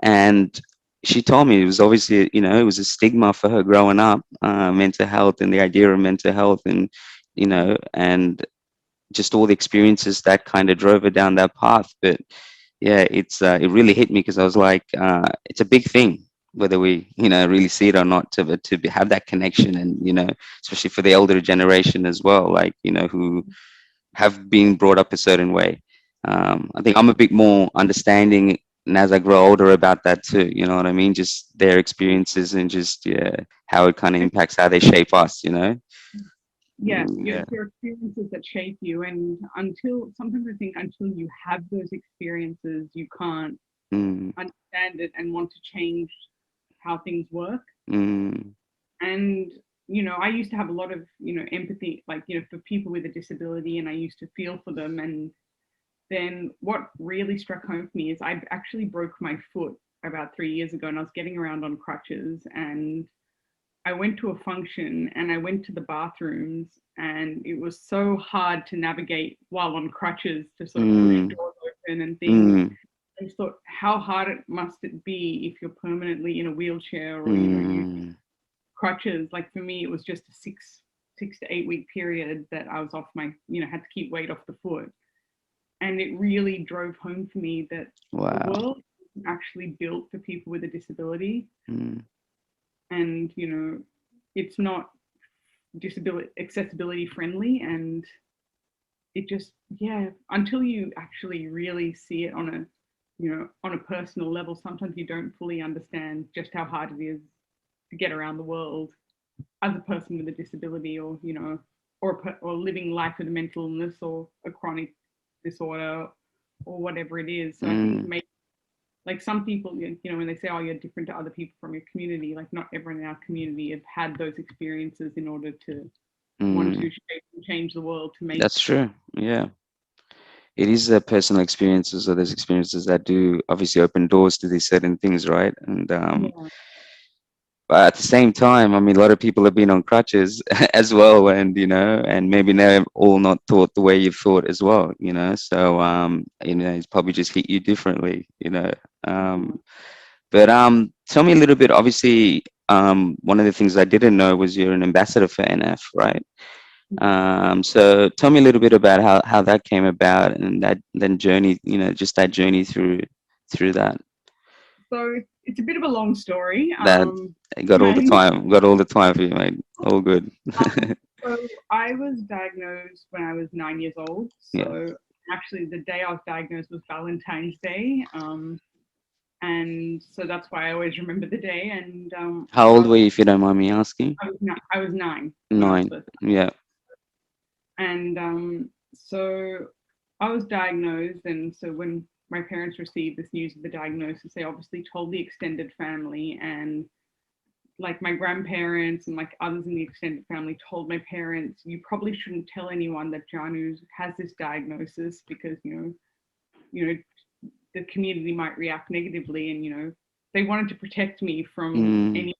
And she told me it was obviously, it was a stigma for her growing up, mental health and the idea of mental health, and just all the experiences that kind of drove her down that path. But yeah, it really hit me because I was like, it's a big thing, whether we really see it or not, have that connection, and especially for the elder generation as well, like who have been brought up a certain way. I think I'm a bit more understanding, and as I grow older, about that too. You know what I mean? Just their experiences and just, yeah, how it kind of impacts how they shape us. Yeah, Yeah. it's your experiences that shape you. And until sometimes I think until you have those experiences, you can't Mm, understand it and want to change how things work. mm, And, I used to have a lot of, empathy, like, for people with a disability, and I used to feel for them. And then what really struck home for me is I actually broke my foot about 3 years ago, and I was getting around on crutches. And I went to a function and I went to the bathrooms, and it was so hard to navigate while on crutches to sort of push mm, doors open and things. mm, I just thought, how hard it must it be if you're permanently in a wheelchair, or you mm, crutches. Like for me, it was just a 6 to 8 week period that I was off my, had to keep weight off the foot. And it really drove home for me that the wow. world is actually built for people with a disability. Mm, And, it's not disability accessibility friendly. And it just, yeah, until you actually really see it on a personal level, sometimes you don't fully understand just how hard it is to get around the world as a person with a disability, or or living life with a mental illness or a chronic disorder or whatever it is. So I think mm, maybe, like, some people, when they say, oh, you're different to other people from your community, like not everyone in our community have had those experiences in order to want to mm. shape and change the world to make. That's true. Yeah. It is personal experiences, or those experiences that do obviously open doors to these certain things, right? And Yeah. but at the same time, I mean, a lot of people have been on crutches as well, and and maybe they're all not taught the way you've thought as well, So it's probably just hit you differently. Um, but tell me a little bit. Obviously, one of the things I didn't know was you're an ambassador for NF, right? So tell me a little bit about how that came about, and that then journey, just that journey through that. So it's a bit of a long story. That And got all the time for you, mate. All good. so I was diagnosed when I was 9 years old. Yeah. So actually, the day I was diagnosed was Valentine's Day. And so that's why I always remember the day. And How I old was were you, if you don't mind me asking? I was 9 when I was 9. first. Yeah. And so I was diagnosed, and so when my parents received this news of the diagnosis, they obviously told the extended family. And like my grandparents and like others in the extended family told my parents, you probably shouldn't tell anyone that Janu has this diagnosis, because you know the community might react negatively. And they wanted to protect me from Mm, any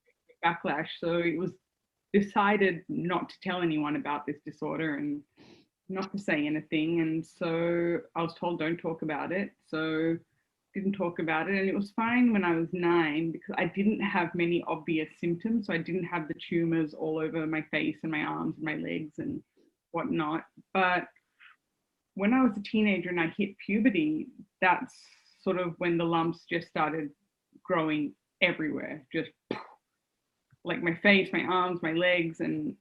backlash. So it was decided not to tell anyone about this disorder and not to say anything. And so I was told, don't talk about it. So didn't talk about it. And it was fine when I was 9, because I didn't have many obvious symptoms. So I didn't have the tumors all over my face and my arms and my legs and whatnot. But when I was a teenager and I hit puberty, that's sort of when the lumps just started growing everywhere, just like my face, my arms, my legs. And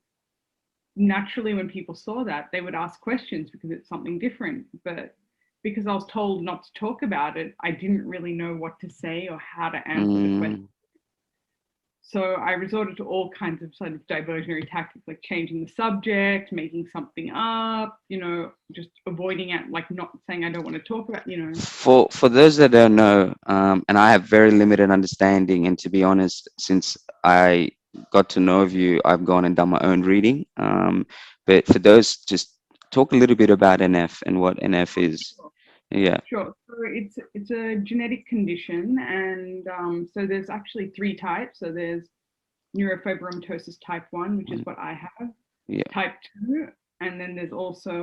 naturally, when people saw that, they would ask questions because it's something different. But because I was told not to talk about it, I didn't really know what to say or how to answer the question. mm, So I resorted to all kinds of sort of diversionary tactics, like changing the subject, making something up, just avoiding it, like not saying I don't want to talk about. for those that don't know, and I have very limited understanding, and to be honest, since I got to know of you, I've gone and done my own reading. But for those, just talk a little bit about NF and what NF is. Yeah. Sure. So it's a genetic condition, and so there's actually three types. So there's neurofibromatosis type 1, which is Mm, what I have, yeah. type 2, and then there's also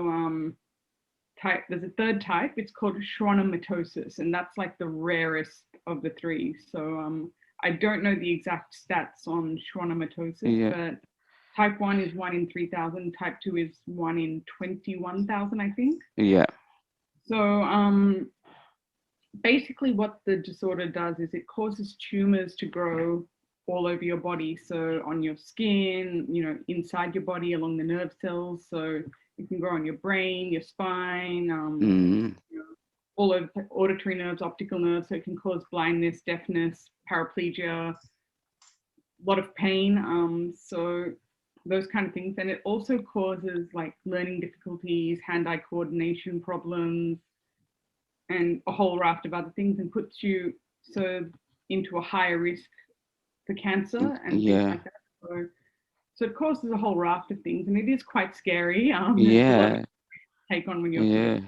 there's a third type. It's called schwannomatosis, and that's like the rarest of the three. So I don't know the exact stats on schwannomatosis, Yeah. but type 1 is 1 in 3,000, type 2 is 1 in 21,000, I think. Yeah. So basically what the disorder does is it causes tumors to grow all over your body. So on your skin, inside your body, along the nerve cells. So it can grow on your brain, your spine, Mm. all over auditory nerves, optical nerves. So it can cause blindness, deafness, paraplegia, a lot of pain. So those kind of things. And it also causes like learning difficulties, hand-eye coordination problems, and a whole raft of other things, and puts you so into a higher risk for cancer and things Yeah. like that. So it causes a whole raft of things, and it is quite scary. It's a lot of Yeah. take on when you're Yeah.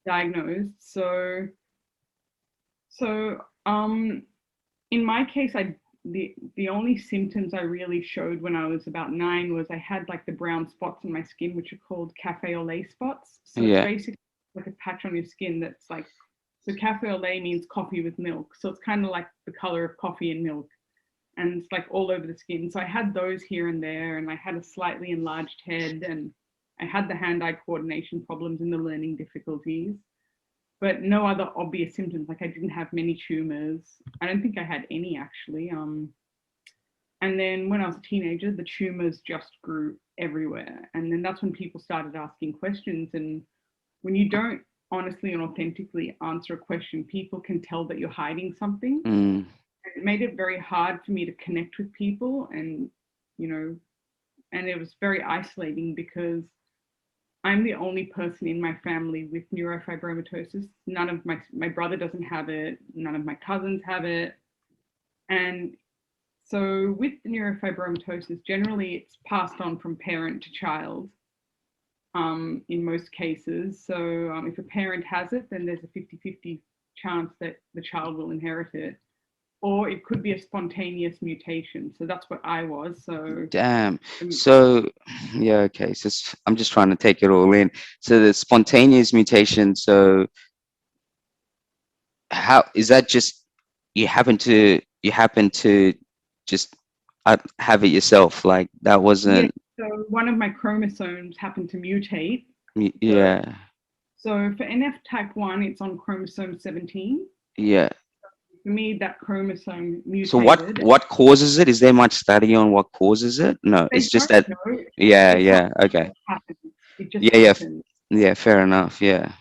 diagnosed. So in my case, the only symptoms I really showed when I was about 9 was I had like the brown spots on my skin, which are called cafe au lait spots. So it's Yeah. basically like a patch on your skin that's like, so cafe au lait means coffee with milk. So it's kind of like the color of coffee and milk, and it's like all over the skin. So I had those here and there, and I had a slightly enlarged head, and I had the hand-eye coordination problems and the learning difficulties, but no other obvious symptoms. Like I didn't have many tumors. I don't think I had any actually. And then when I was a teenager, the tumors just grew everywhere. And then that's when people started asking questions. And when you don't honestly and authentically answer a question, people can tell that you're hiding something. Mm. It made it very hard for me to connect with people, and you know and it was very isolating because I'm the only person in my family with neurofibromatosis. None of my brother doesn't have it, none of my cousins have it. And so with neurofibromatosis, generally it's passed on from parent to child, in most cases. So if a parent has it, then there's a 50-50 chance that the child will inherit it, or it could be a spontaneous mutation. So that's what I was. So Damn. So, yeah, okay. So I'm just trying to take it all in. So the spontaneous mutation. So how is that? Just you happen to just have it yourself? Like that yeah, wasn't. so one of my chromosomes happened to mutate. So Yeah. so for NF type 1, it's on chromosome 17. Yeah. For me, that chromosome So what mutated. what causes it? Is there much study on what causes it? No, They it's just don't that. know. Yeah. It's not Yeah. Okay. happens. It just Yeah. Yeah. happens. Yeah. Fair enough. Yeah.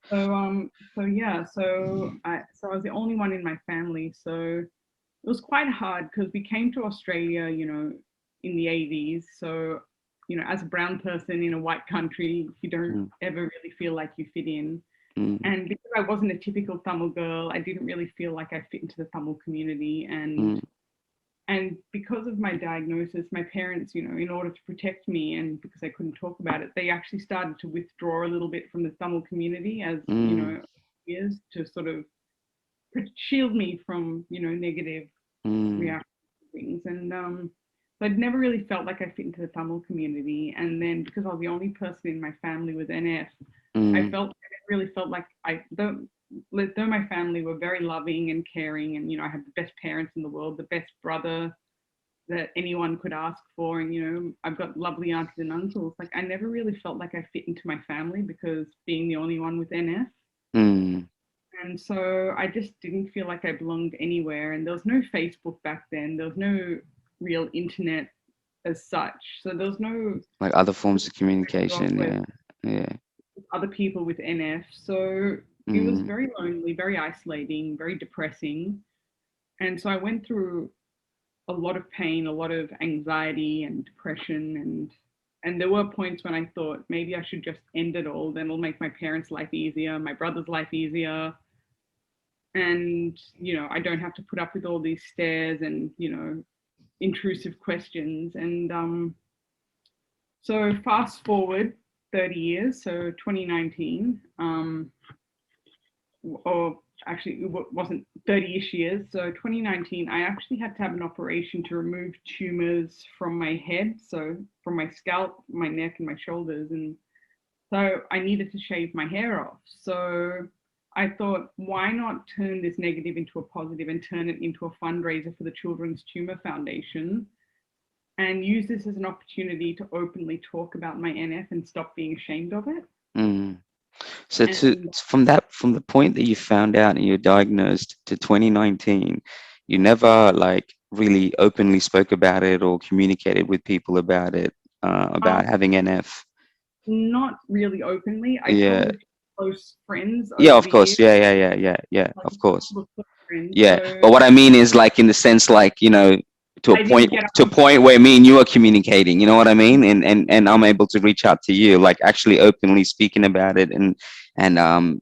So yeah, so I was the only one in my family. So it was quite hard because we came to Australia, in the 80s. So, as a brown person in a white country, you don't Mm, ever really feel like you fit in. mm, And because I wasn't a typical Tamil girl, I didn't really feel like I fit into the Tamil community. mm, And because of my diagnosis, my parents, in order to protect me and because I couldn't talk about it, they actually started to withdraw a little bit from the Tamil community as, mm, years to sort of shield me from, negative mm, reactions to things. And so I'd never really felt like I fit into the Tamil community. And then because I was the only person in my family with NF, mm, I really felt like though my family were very loving and caring, and I had the best parents in the world, the best brother that anyone could ask for, and I've got lovely aunties and uncles. Like I never really felt like I fit into my family because being the only one with NF. mm. And so I just didn't feel like I belonged anywhere. And there was no Facebook back then. There was no real internet as such. So there was no Like other forms of talk communication. with Yeah. Yeah. other people with NF. So it was Mm, very lonely, very isolating, very depressing. And so I went through a lot of pain, a lot of anxiety and depression, and there were points when I thought maybe I should just end it all. Then it'll make my parents' life easier, my brother's life easier, and I don't have to put up with all these stares and intrusive questions. And so fast forward 30 years, so 2019, or actually it wasn't 30-ish years, so 2019 I actually had to have an operation to remove tumors from my head, so from my scalp, my neck, and my shoulders. And so I needed to shave my hair off. So I thought, why not turn this negative into a positive and turn it into a fundraiser for the Children's Tumor Foundation and use this as an opportunity to openly talk about my NF and stop being ashamed of it. Mm. So And from the point that you found out and you're diagnosed to 2019, you never like really openly spoke about it or communicated with people about it, about having NF. not really openly. I told Yeah. a few close friends Yeah, over of the years, course. Yeah, like of a course. couple of close friends. Yeah. So But what I mean is like in the sense like, you know, I didn't get up to a and say, point where me and you are communicating, you know what I mean? And I'm able to reach out to you, like actually openly speaking about it and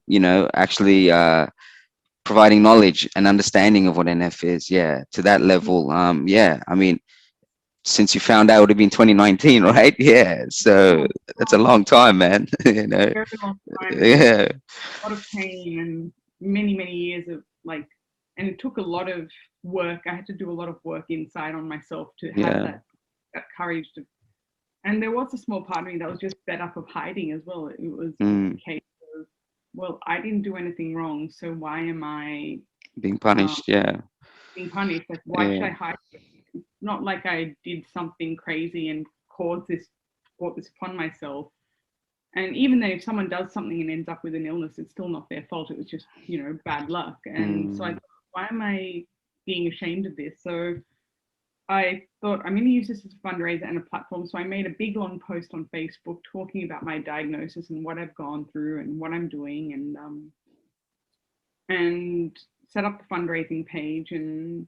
you know, actually providing knowledge and understanding of what NF is. Yeah, to that level. Yeah, I mean, since you found out it would have been 2019, right? Yeah, so oh, that's a long time, man. You know, very long time and yeah, a lot of pain and many, many years of like, and it took a lot of work. I had to do a lot of work inside on myself to have yeah, that courage to. And there was a small part of me that was just fed up of hiding as well. It was mm, a case of, well, I didn't do anything wrong, so why am I being um, punished. Yeah, being punished? Like, why should yeah, I hide? Not like I did something crazy and brought this upon myself. And even though if someone does something and ends up with an illness, it's still not their fault. It was just, bad luck. And so I mm, thought, why am I being ashamed of this? So I thought I'm going to use this as a fundraiser and a platform. So I made a big long post on Facebook talking about my diagnosis and what I've gone through and what I'm doing, and set up the fundraising page. And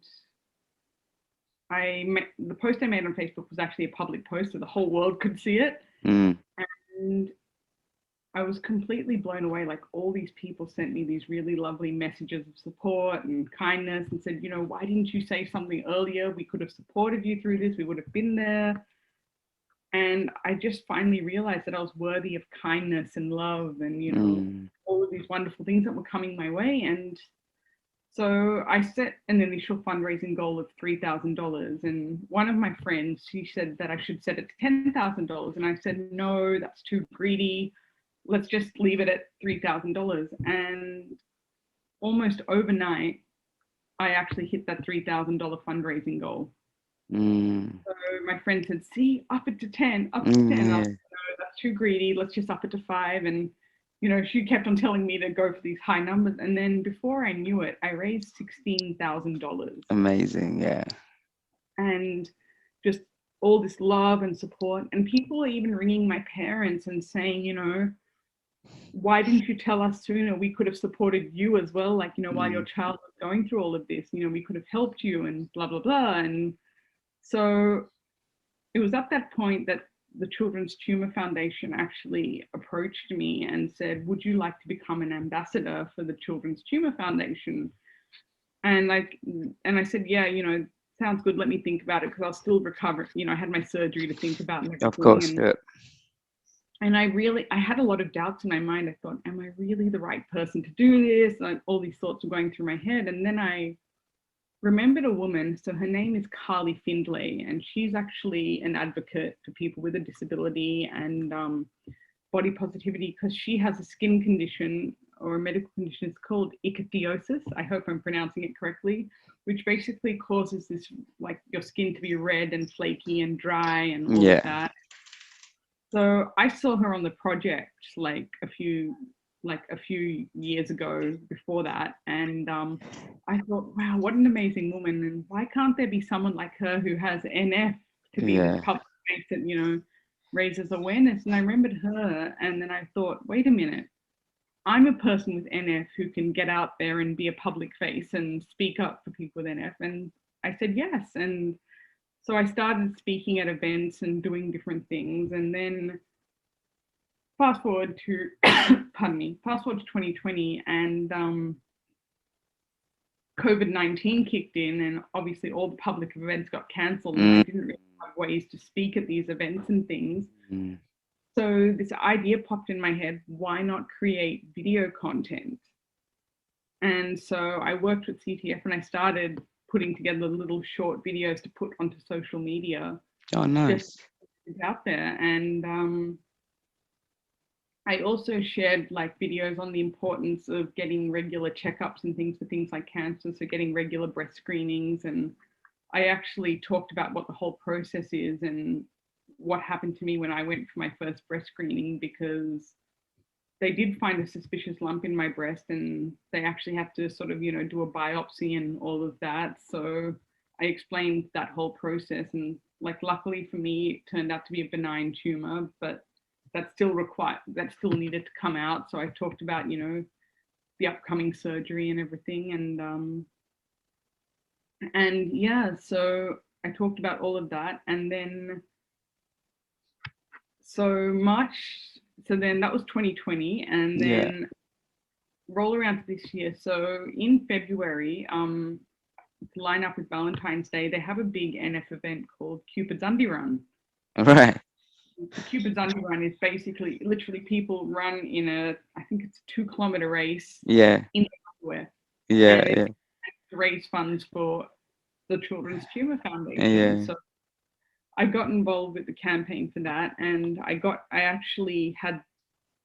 the post I made on Facebook was actually a public post, so the whole world could see it. mm, And I was completely blown away. Like all these people sent me these really lovely messages of support and kindness and said, why didn't you say something earlier? We could have supported you through this. We would have been there. And I just finally realized that I was worthy of kindness and love and, mm, all of these wonderful things that were coming my way. And so I set an initial fundraising goal of $3,000. And one of my friends, she said that I should set it to $10,000. And I said, no, that's too greedy. Let's just leave it at $3,000. And almost overnight, I actually hit that $3,000 fundraising goal. mm, So my friend said, see, up it to 10, up it to 10. And I was yeah, like, no, that's too greedy. Let's just up it to 5. And, she kept on telling me to go for these high numbers. And then before I knew it, I raised $16,000. amazing. Yeah, And just all this love and support. And people are even ringing my parents and saying, why didn't you tell us sooner? We could have supported you as well. Like, while your mm, child was going through all of this, we could have helped you and blah, blah, blah. And so it was at that point that the Children's Tumor Foundation actually approached me and said, would you like to become an ambassador for the Children's Tumor Foundation? And I said, yeah, sounds good. Let me think about it because I was still recovering. I had my surgery to think about and of everything. course. And Yeah, I had a lot of doubts in my mind. I thought, am I really the right person to do this? And all these thoughts were going through my head. And then I remembered a woman. So her name is Carly Findlay, and she's actually an advocate for people with a disability and body positivity because she has a skin condition or a medical condition. It's called ichthyosis. I hope I'm pronouncing it correctly, which basically causes this, like your skin to be red and flaky and dry and all of yeah, that. So I saw her on the project a few years ago before that, and I thought, wow, what an amazing woman, and why can't there be someone like her who has NF to be this yeah, public face that raises awareness? And I remembered her, and then I thought, wait a minute, I'm a person with NF who can get out there and be a public face and speak up for people with NF, and I said yes, and so I started speaking at events and doing different things. And then fast forward to, pardon me, fast forward to 2020 and COVID-19 kicked in and obviously all the public events got cancelled and I mm, didn't really have ways to speak at these events and things. mm, So this idea popped in my head, why not create video content? And so I worked with CTF and I started putting together little short videos to put onto social media oh, just nice. out there. And I also shared like videos on the importance of getting regular checkups and things for things like cancer, so getting regular breast screenings. And I actually talked about what the whole process is and what happened to me when I went for my first breast screening, because they did find a suspicious lump in my breast and they actually had to sort of, do a biopsy and all of that. So I explained that whole process, and like luckily for me it turned out to be a benign tumor, but that still needed to come out. So I talked about, the upcoming surgery and everything, and yeah, so I talked about all of that. And then so March, so then that was 2020, and Yeah. then roll around to this year. So in February, to line up with Valentine's Day, they have a big NF event called Cupid's Undie Run. Right. Cupid's Undie Run is basically literally people run in I think it's a 2 kilometer race Yeah. in underwear, Yeah. and it's Yeah. to raise funds for the Children's Tumor Foundation. Yeah. So I got involved with the campaign for that, and I actually had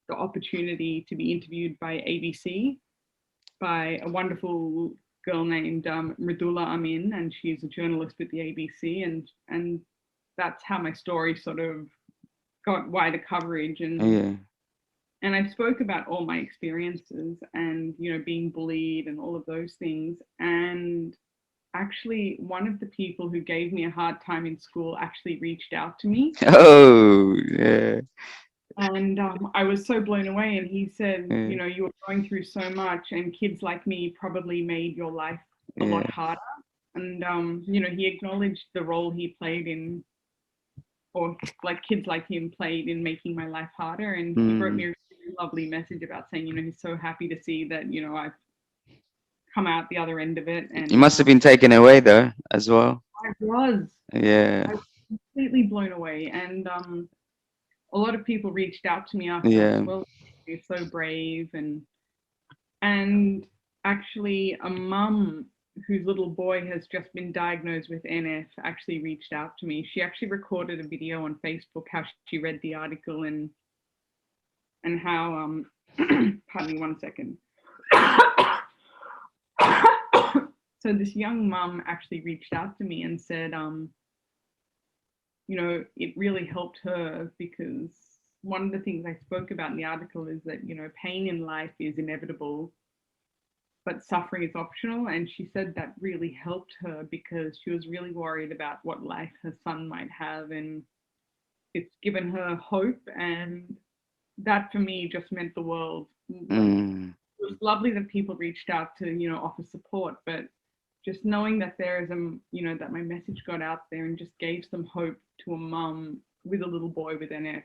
the opportunity to be interviewed by ABC, by a wonderful girl named Mridula Amin, and she's a journalist with the ABC, and that's how my story sort of got wider coverage. Yeah. And I spoke about all my experiences and being bullied and all of those things. And actually, one of the people who gave me a hard time in school actually reached out to me, Oh, yeah. and I was so blown away. And he said, Yeah. you were going through so much, and kids like me probably made your life a lot Yeah. harder. And he acknowledged the role he played in, or like kids like him played in making my life harder. And he wrote me Mm. a really lovely message about saying, he's so happy to see that I've come out the other end of it. You And must have been taken away though, as well. I was, I Yeah. was completely blown away. And a lot of people reached out to me after as Yeah. well. You're so brave. And actually a mum whose little boy has just been diagnosed with NF actually reached out to me. She actually recorded a video on Facebook how she read the article, and how pardon me 1 second. So this young mum actually reached out to me and said, it really helped her, because one of the things I spoke about in the article is that, pain in life is inevitable, but suffering is optional. And she said that really helped her because she was really worried about what life her son might have. And it's given her hope. And that for me just meant the world. Like, Mm. it was lovely that people reached out to, offer support, but just knowing that there is that my message got out there and just gave some hope to a mum with a little boy with NF,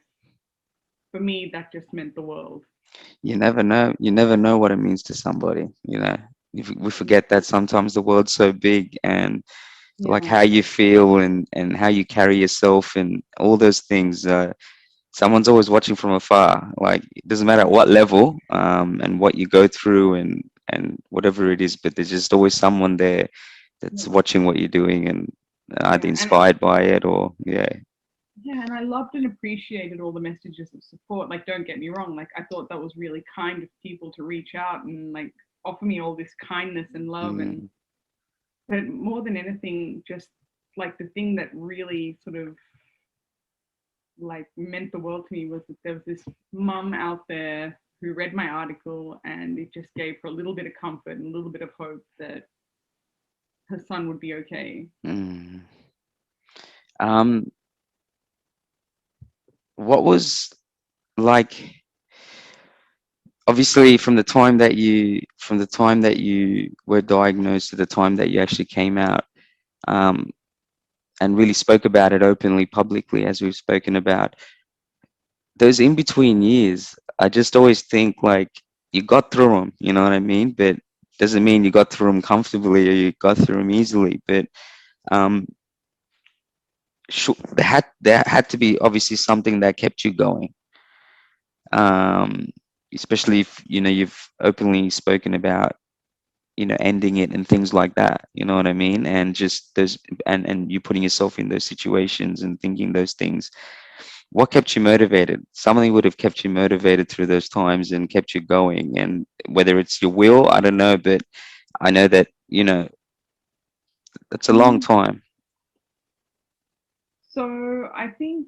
for me, that just meant the world. You never know. You never know what it means to somebody, you know. We forget that sometimes the world's so big, and like Yeah, how you feel and how you carry yourself and all those things. Someone's always watching from afar. Like it doesn't matter at what level, and what you go through and whatever it is, but there's just always someone there that's yeah, watching what you're doing and either yeah. And inspired by it or yeah. yeah, and I loved and appreciated all the messages of support. Like, don't get me wrong, like I thought that was really kind of people to reach out and like offer me all this kindness and love. And Mm, but more than anything, just like the thing that really sort of like meant the world to me was that there was this mum out there who read my article, and it just gave her a little bit of comfort and a little bit of hope that her son would be okay. mm. Um, what was like obviously from the time that you were diagnosed to the time that you actually came out, um, and really spoke about it openly, publicly, as we've spoken about, those in between years, I just always think like you got through them, you know what I mean? But doesn't mean you got through them comfortably or you got through them easily. But um, there had to be obviously something that kept you going, um, especially if you know you've openly spoken about ending it and things like that, you know what I mean? And just those and you putting yourself in those situations and thinking those things. what kept you motivated? Something would have kept you motivated through those times and kept you going. And whether it's your will, I don't know, but I know that, that's a long Mm, time. so I think,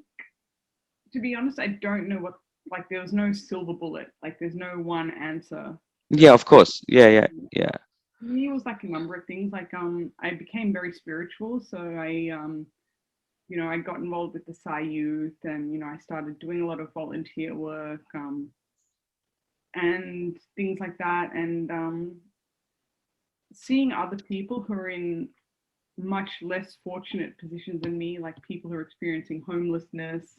to be honest, I don't know what, like, there was no silver bullet. Like, there's no one answer Yeah, to of what. course. Yeah, yeah, yeah. For me, it was like a number of things. Like, I became very spiritual, so I got involved with the Psy Youth, and I started doing a lot of volunteer work, and things like that, and seeing other people who are in much less fortunate positions than me, like people who are experiencing homelessness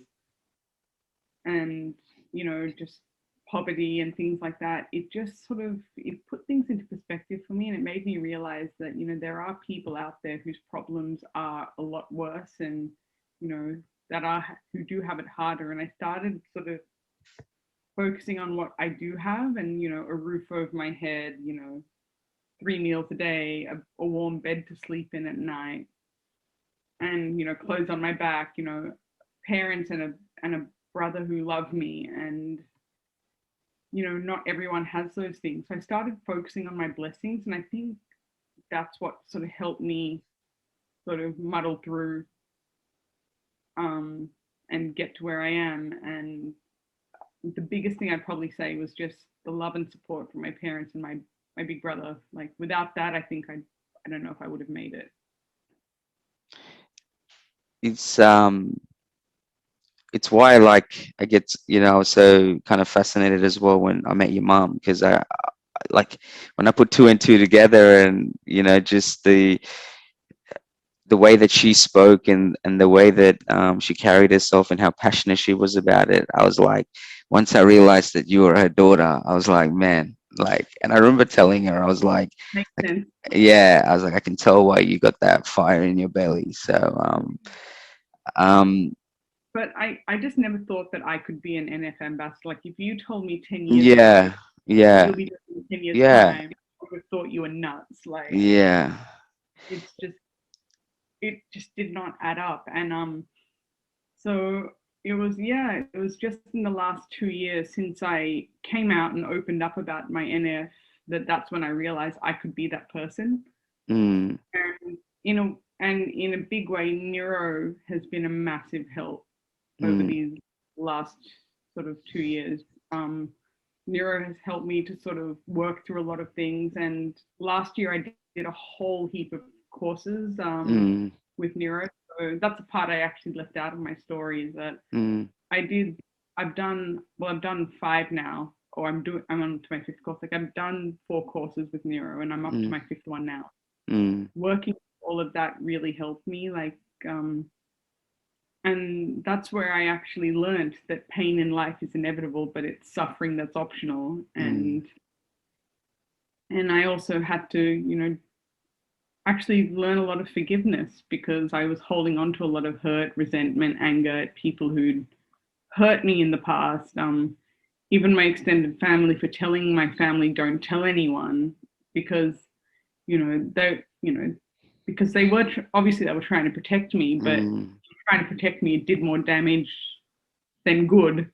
and just poverty and things like that. It just sort of, it put things into perspective for me, and it made me realize that there are people out there whose problems are a lot worse, and you know that are who do have it harder. And I started sort of focusing on what I do have, and a roof over my head, 3 meals a day, a warm bed to sleep in at night, and clothes on my back, parents and a brother who love me. And not everyone has those things. So I started focusing on my blessings, and I think that's what sort of helped me sort of muddle through, um, and get to where I am. And the biggest thing I'd probably say was just the love and support from my parents and my big brother. Like, without that, I think I don't know if I would have made it. It's it's why, like, I get, so kind of fascinated as well when I met your mom, because like when I put two and two together, and just the way that she spoke, and the way that she carried herself and how passionate she was about it, I was like, once I realized that you were her daughter, I was like, man, like, and I remember telling her, I was like, Makes I, sense. yeah, I was like, I can tell why you got that fire in your belly. So um But I just never thought that I could be an NF ambassador. Like, if you told me 10 years ago, yeah, yeah, you'll be doing it in 10 years' yeah, time, I would have thought you were nuts. Like, yeah. it's just, it just did not add up. And so it was, yeah, it was just in the last 2 years since I came out and opened up about my NF, that's when I realized I could be that person. Mm, And in a big way, neuro has been a massive help over mm, these last sort of 2 years. Um, Neuro has helped me to sort of work through a lot of things. And last year I did a whole heap of courses, mm, with Neuro. So that's a part I actually left out of my story, is that mm, I did. I've done five now, or I'm on to my fifth course. Like, I've done four courses with Neuro, and I'm up to mm, my fifth one now. mm, Working all of that really helped me. Like, and that's where I actually learned that pain in life is inevitable, but it's suffering that's optional. mm, And I also had to, actually learn a lot of forgiveness, because I was holding on to a lot of hurt, resentment, anger at people who'd hurt me in the past. Even my extended family, for telling my family don't tell anyone, because they because they were obviously they were trying to protect me, but mm. trying to protect me, it did more damage than good.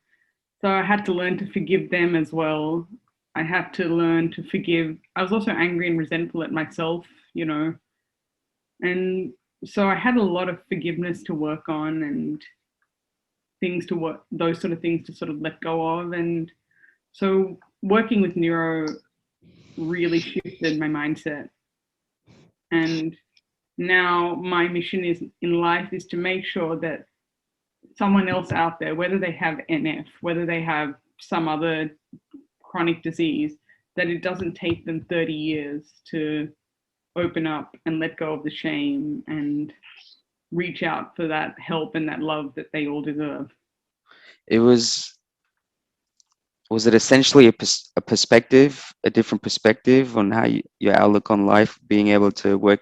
So I had to learn to forgive them as well. I had to learn to forgive. I was also angry and resentful at myself, you know, and so I had a lot of forgiveness to work on, and things to work, those sort of things to sort of let go of. And so working with neuro really shifted my mindset. And now my mission is in life is to make sure that someone else out there, whether they have NF, whether they have some other chronic disease, that it doesn't take them 30 years to open up and let go of the shame and reach out for that help and that love that they all deserve. It was it essentially a perspective, a different perspective on how your outlook on life, being able to work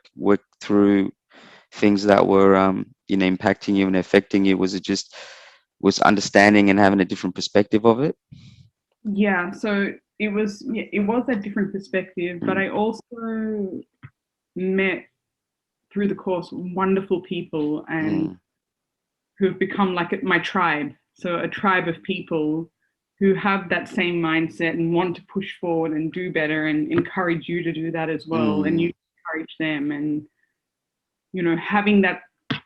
through things that were impacting you and affecting you? Was it just was understanding and having a different perspective of it? Yeah, so it was a different perspective, but Mm, I also met through the course wonderful people, and mm, who've become like my tribe. So a tribe of people who have that same mindset and want to push forward and do better and encourage you to do that as well, and mm, you encourage them. And having that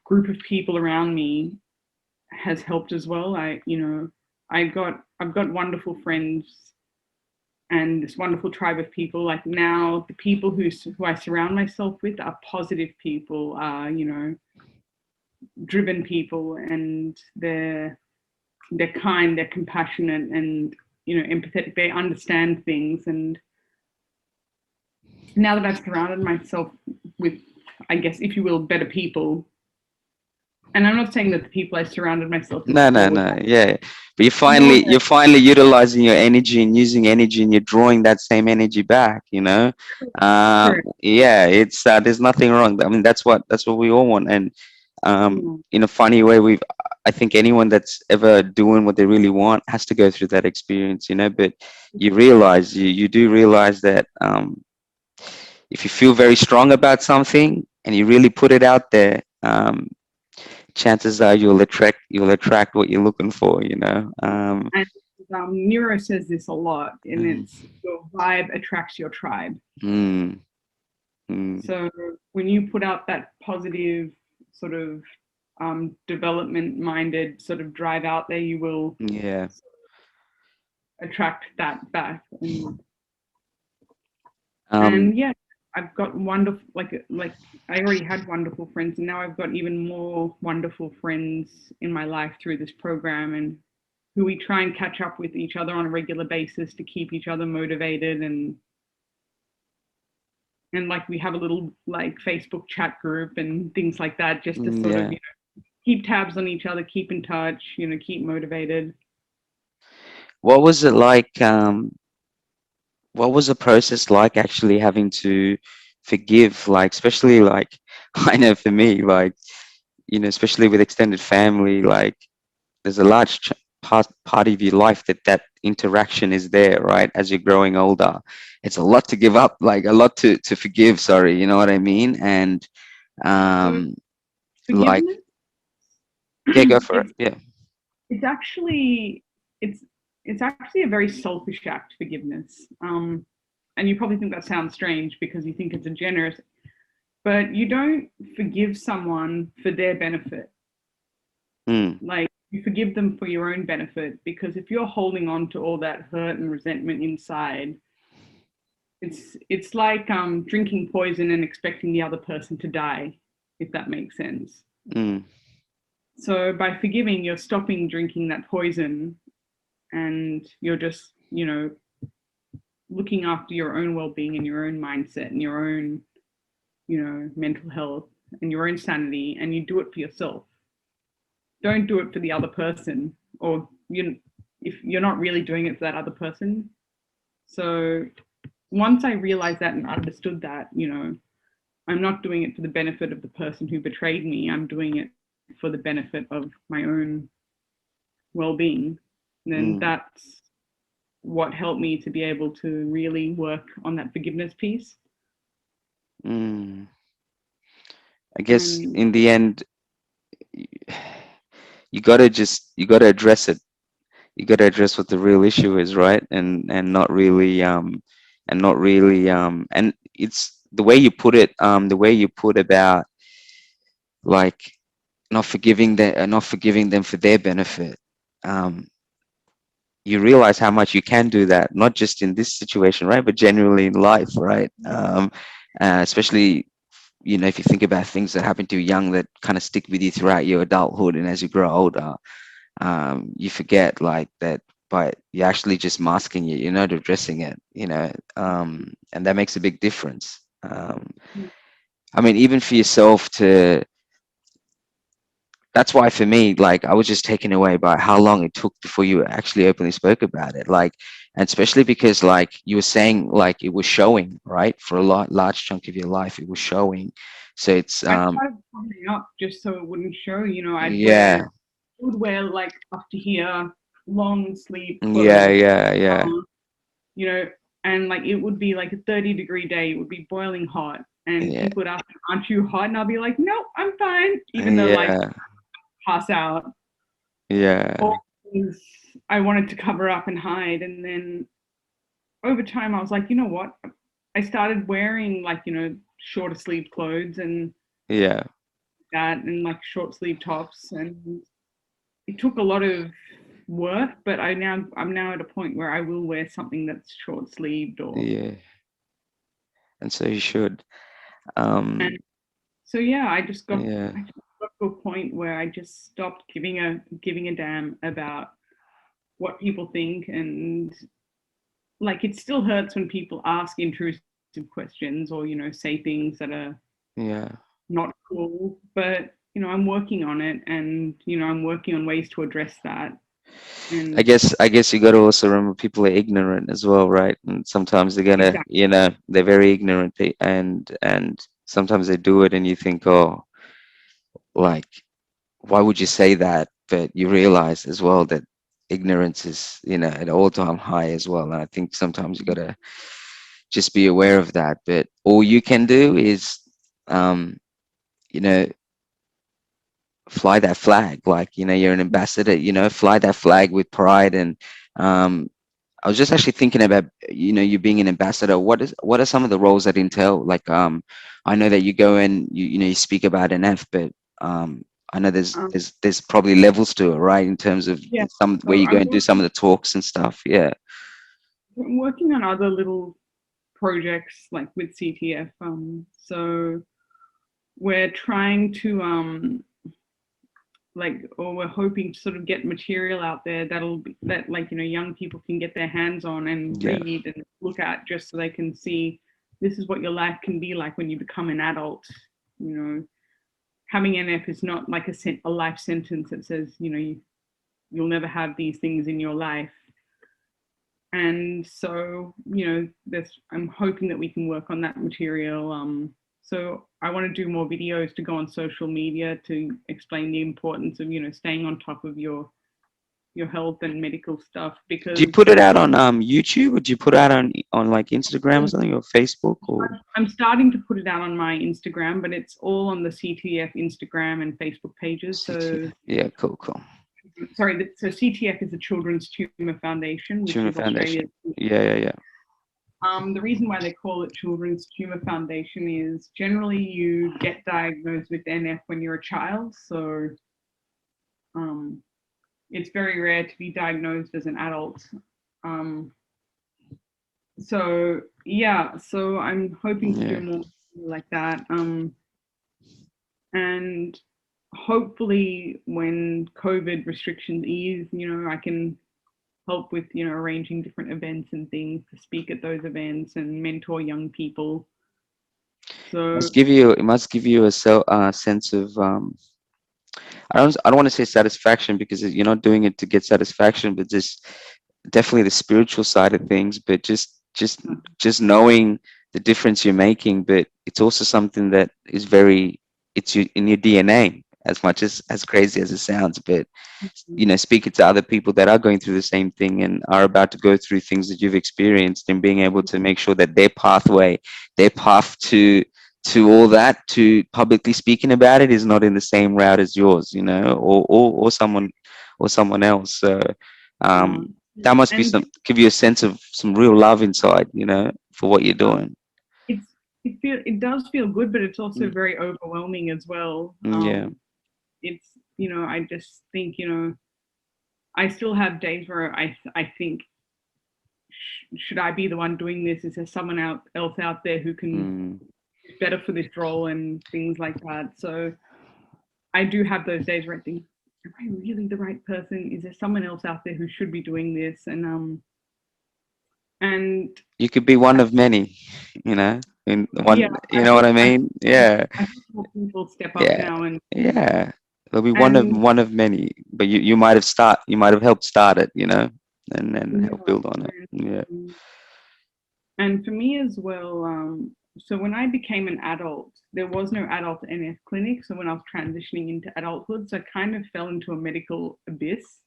group of people around me has helped as well. I've got wonderful friends and this wonderful tribe of people. Like now, the people who I surround myself with are positive people, are driven people, and they're kind, they're compassionate, and empathetic. They understand things. And now that I've surrounded myself with, I guess, if you will, better people, and I'm not saying that the people I surrounded myself with no, no, before were no. Yeah, but more you're finally utilizing your energy and using energy, and you're drawing that same energy back. You know, correct. yeah, it's there's nothing wrong. I mean, that's what we all want. And Mm. in a funny way, I think anyone that's ever doing what they really want has to go through that experience. You know, but you do realize that if you feel very strong about something and you really put it out there. Chances are you'll attract what you're looking for, you know. And Neuro says this a lot, and Mm, it's your vibe attracts your tribe. mm, mm, So when you put out that positive sort of development minded sort of drive out there, you will yeah. attract that back. Um, And yeah, I've got wonderful, like I already had wonderful friends, and now I've got even more wonderful friends in my life through this program, and who we try and catch up with each other on a regular basis to keep each other motivated. And like we have a little like Facebook chat group and things like that, just to sort of yeah. keep tabs on each other, keep in touch, keep motivated. What was it like? What was the process like actually having to forgive? Like, especially like, I know for me, like, especially with extended family, like, there's a large part of your life that interaction is there, right? As you're growing older, it's a lot to give up, like a lot to forgive. Sorry, you know what I mean? And So um, like, forgiveness, yeah, go for it. it's Yeah. it's actually it's it's actually a very selfish act, forgiveness. And you probably think that sounds strange because you think it's a generous, but you don't forgive someone for their benefit. Mm, Like you forgive them for your own benefit, because if you're holding on to all that hurt and resentment inside, it's like drinking poison and expecting the other person to die, if that makes sense. mm, So by forgiving, you're stopping drinking that poison, and you're just looking after your own well-being and your own mindset and your own mental health and your own sanity, and you do it for yourself. Don't do it for the other person, or if you're not really doing it for that other person. So once I realized that and understood that, I'm not doing it for the benefit of the person who betrayed me, I'm doing it for the benefit of my own well-being, then mm, that's what helped me to be able to really work on that forgiveness piece. mm. I guess And in the end, you gotta address it. You gotta address what the real issue is, right? And it's the way you put about like not forgiving them for their benefit. Um, you realize how much you can do that, not just in this situation, right, but generally in life, right? Especially, if you think about things that happen to you young that kind of stick with you throughout your adulthood, and as you grow older, you forget like that, but you're actually just masking it, you're not addressing it, and that makes a big difference. I mean, even for yourself to that's why for me, like I was just taken away by how long it took before you actually openly spoke about it. Like, and especially because like you were saying, like it was showing, right? For a large chunk of your life, it was showing. So it's I started covering up just so it wouldn't show. yeah, Would wear like up to here, long sleeve yeah, clothes, yeah, yeah, um, you know, and like it would be like a 30-degree day. It would be boiling hot, and yeah, people would ask, "Aren't you hot?" And I'll be like, "No, I'm fine," even though like yeah, pass out. Or yeah, was, I wanted to cover up and hide. And then over time, I was like, you know what? I started wearing like, shorter sleeve clothes and Yeah. that, and like short sleeve tops. And it took a lot of work, but I'm now at a point where I will wear something that's short sleeved or, Yeah. And so you should. and Um, so yeah, yeah. I just got to a point where I just stopped giving a damn about what people think. And like it still hurts when people ask intrusive questions or, say things that are Yeah. not cool, but I'm working on it, and I'm working on ways to address that. And I guess you got to also remember people are ignorant as well, right? And sometimes they're gonna, exactly. they're very ignorant, and sometimes they do it, and you think, oh, like, why would you say that? But you realize as well that ignorance is, at all-time high as well. And I think sometimes you gotta just be aware of that. But all you can do is, um, you know, fly that flag. Like, you're an ambassador. Fly that flag with pride. And um, I was just actually thinking about, you being an ambassador. What are some of the roles that entail? Like, I know that you go and you speak about NF, but I know there's um, there's there's probably levels to it, right? In terms of yeah, some where so you go and do some of the talks and stuff. Yeah, I'm working on other little projects like with CTF. So we're trying to or we're hoping to sort of get material out there that like young people can get their hands on and yeah, read and look at, just so they can see this is what your life can be like when you become an adult. You know, having NF is not like a life sentence that says you'll never have these things in your life. And so I'm hoping that we can work on that material. So I want to do more videos to go on social media to explain the importance of staying on top of your health and medical stuff, do you because put it out on YouTube, or do you put it out on like Instagram or something, or Facebook, or I'm starting to put it out on my Instagram, but it's all on the CTF Instagram and Facebook pages. So CTF? Yeah, cool, cool. sorry, so CTF is the Children's Tumor Foundation, which Tumor is Foundation. Australia's. Yeah, yeah, yeah. The reason why they call it Children's Tumor Foundation is generally you get diagnosed with NF when you're a child. So um, it's very rare to be diagnosed as an adult. Um, so yeah, so I'm hoping to do Yeah. more like that. And hopefully when COVID restrictions ease, I can help with, arranging different events and things to speak at those events and mentor young people. So It must give you a sense of I don't want to say satisfaction, because you're not doing it to get satisfaction, but just definitely the spiritual side of things. But just knowing the difference you're making. But it's also something that is very, in your DNA, as much as crazy as it sounds. But speaking to other people that are going through the same thing and are about to go through things that you've experienced, and being able to make sure that their path to all that, to publicly speaking about it, is not in the same route as yours, or someone else. So yeah. that must be And some give you a sense of some real love inside, for what you're um, doing. it does feel good, but it's also Mm, very overwhelming as well. yeah. It's I just think I still have days where I think, should I be the one doing this? Is there someone else out there who can Mm, be better for this role and things like that? So I do have those days where I think, am I really the right person? Is there someone else out there who should be doing this? And you could be one of many, in yeah, one, you know what I mean? Yeah. I hope more people step up Yeah, now. yeah. There'll be one of And one of many, but you might have helped start it, and then yeah, help build on it. Yeah. and, and for me as well. So when I became an adult, there was no adult NF clinic. So when I was transitioning into adulthood, so I kind of fell into a medical abyss,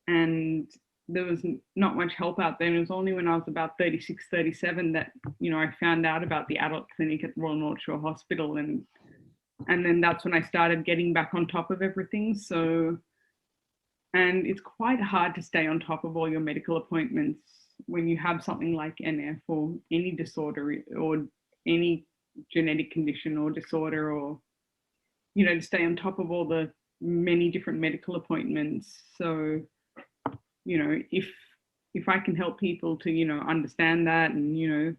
and there was not much help out there. And it was only when I was about 36, 37 that I found out about the adult clinic at Royal North Shore Hospital, and then that's when I started getting back on top of everything. So, And it's quite hard to stay on top of all your medical appointments when you have something like NF or any disorder or any genetic condition or disorder, or, to stay on top of all the many different medical appointments. So, if I can help people to, understand that and,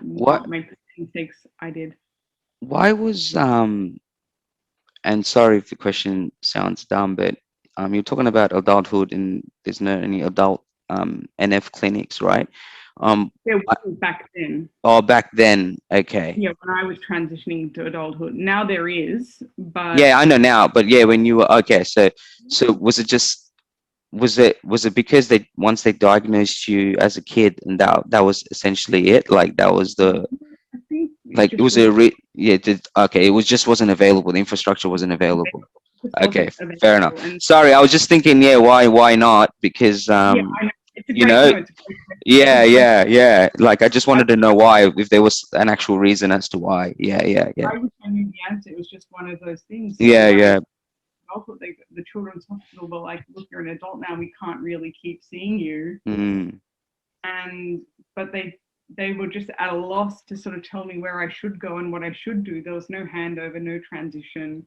What? not make the mistakes I did. Why was and sorry if the question sounds dumb, but you're talking about adulthood and there's no any adult NF clinics, right? Um, There I, wasn't back then. oh, back then, okay. Yeah, when I was transitioning to adulthood. Now there is, but Yeah, I know now, but yeah, when you were okay, so was it just was it because they once they diagnosed you as a kid and that was essentially it? Like that was the I think it like it just was wasn't a yeah, okay, it was just wasn't available. The infrastructure wasn't available. available. It just Okay, wasn't fair enough. available. And Sorry, I was just thinking, yeah, why not? Because yeah, I know it's a you great know, no, it's a great question. It's a yeah, great yeah, yeah. Like I just I, wanted to know why, if there was an actual reason as to why. Yeah, yeah, yeah. I wish I knew the answer. It was just one of those things. So Yeah, when I yeah. also the children's hospital were like, look, you're an adult now, we can't really keep seeing you. Mm, And but they were just at a loss to sort of tell me where I should go and what I should do. There was no handover, no transition.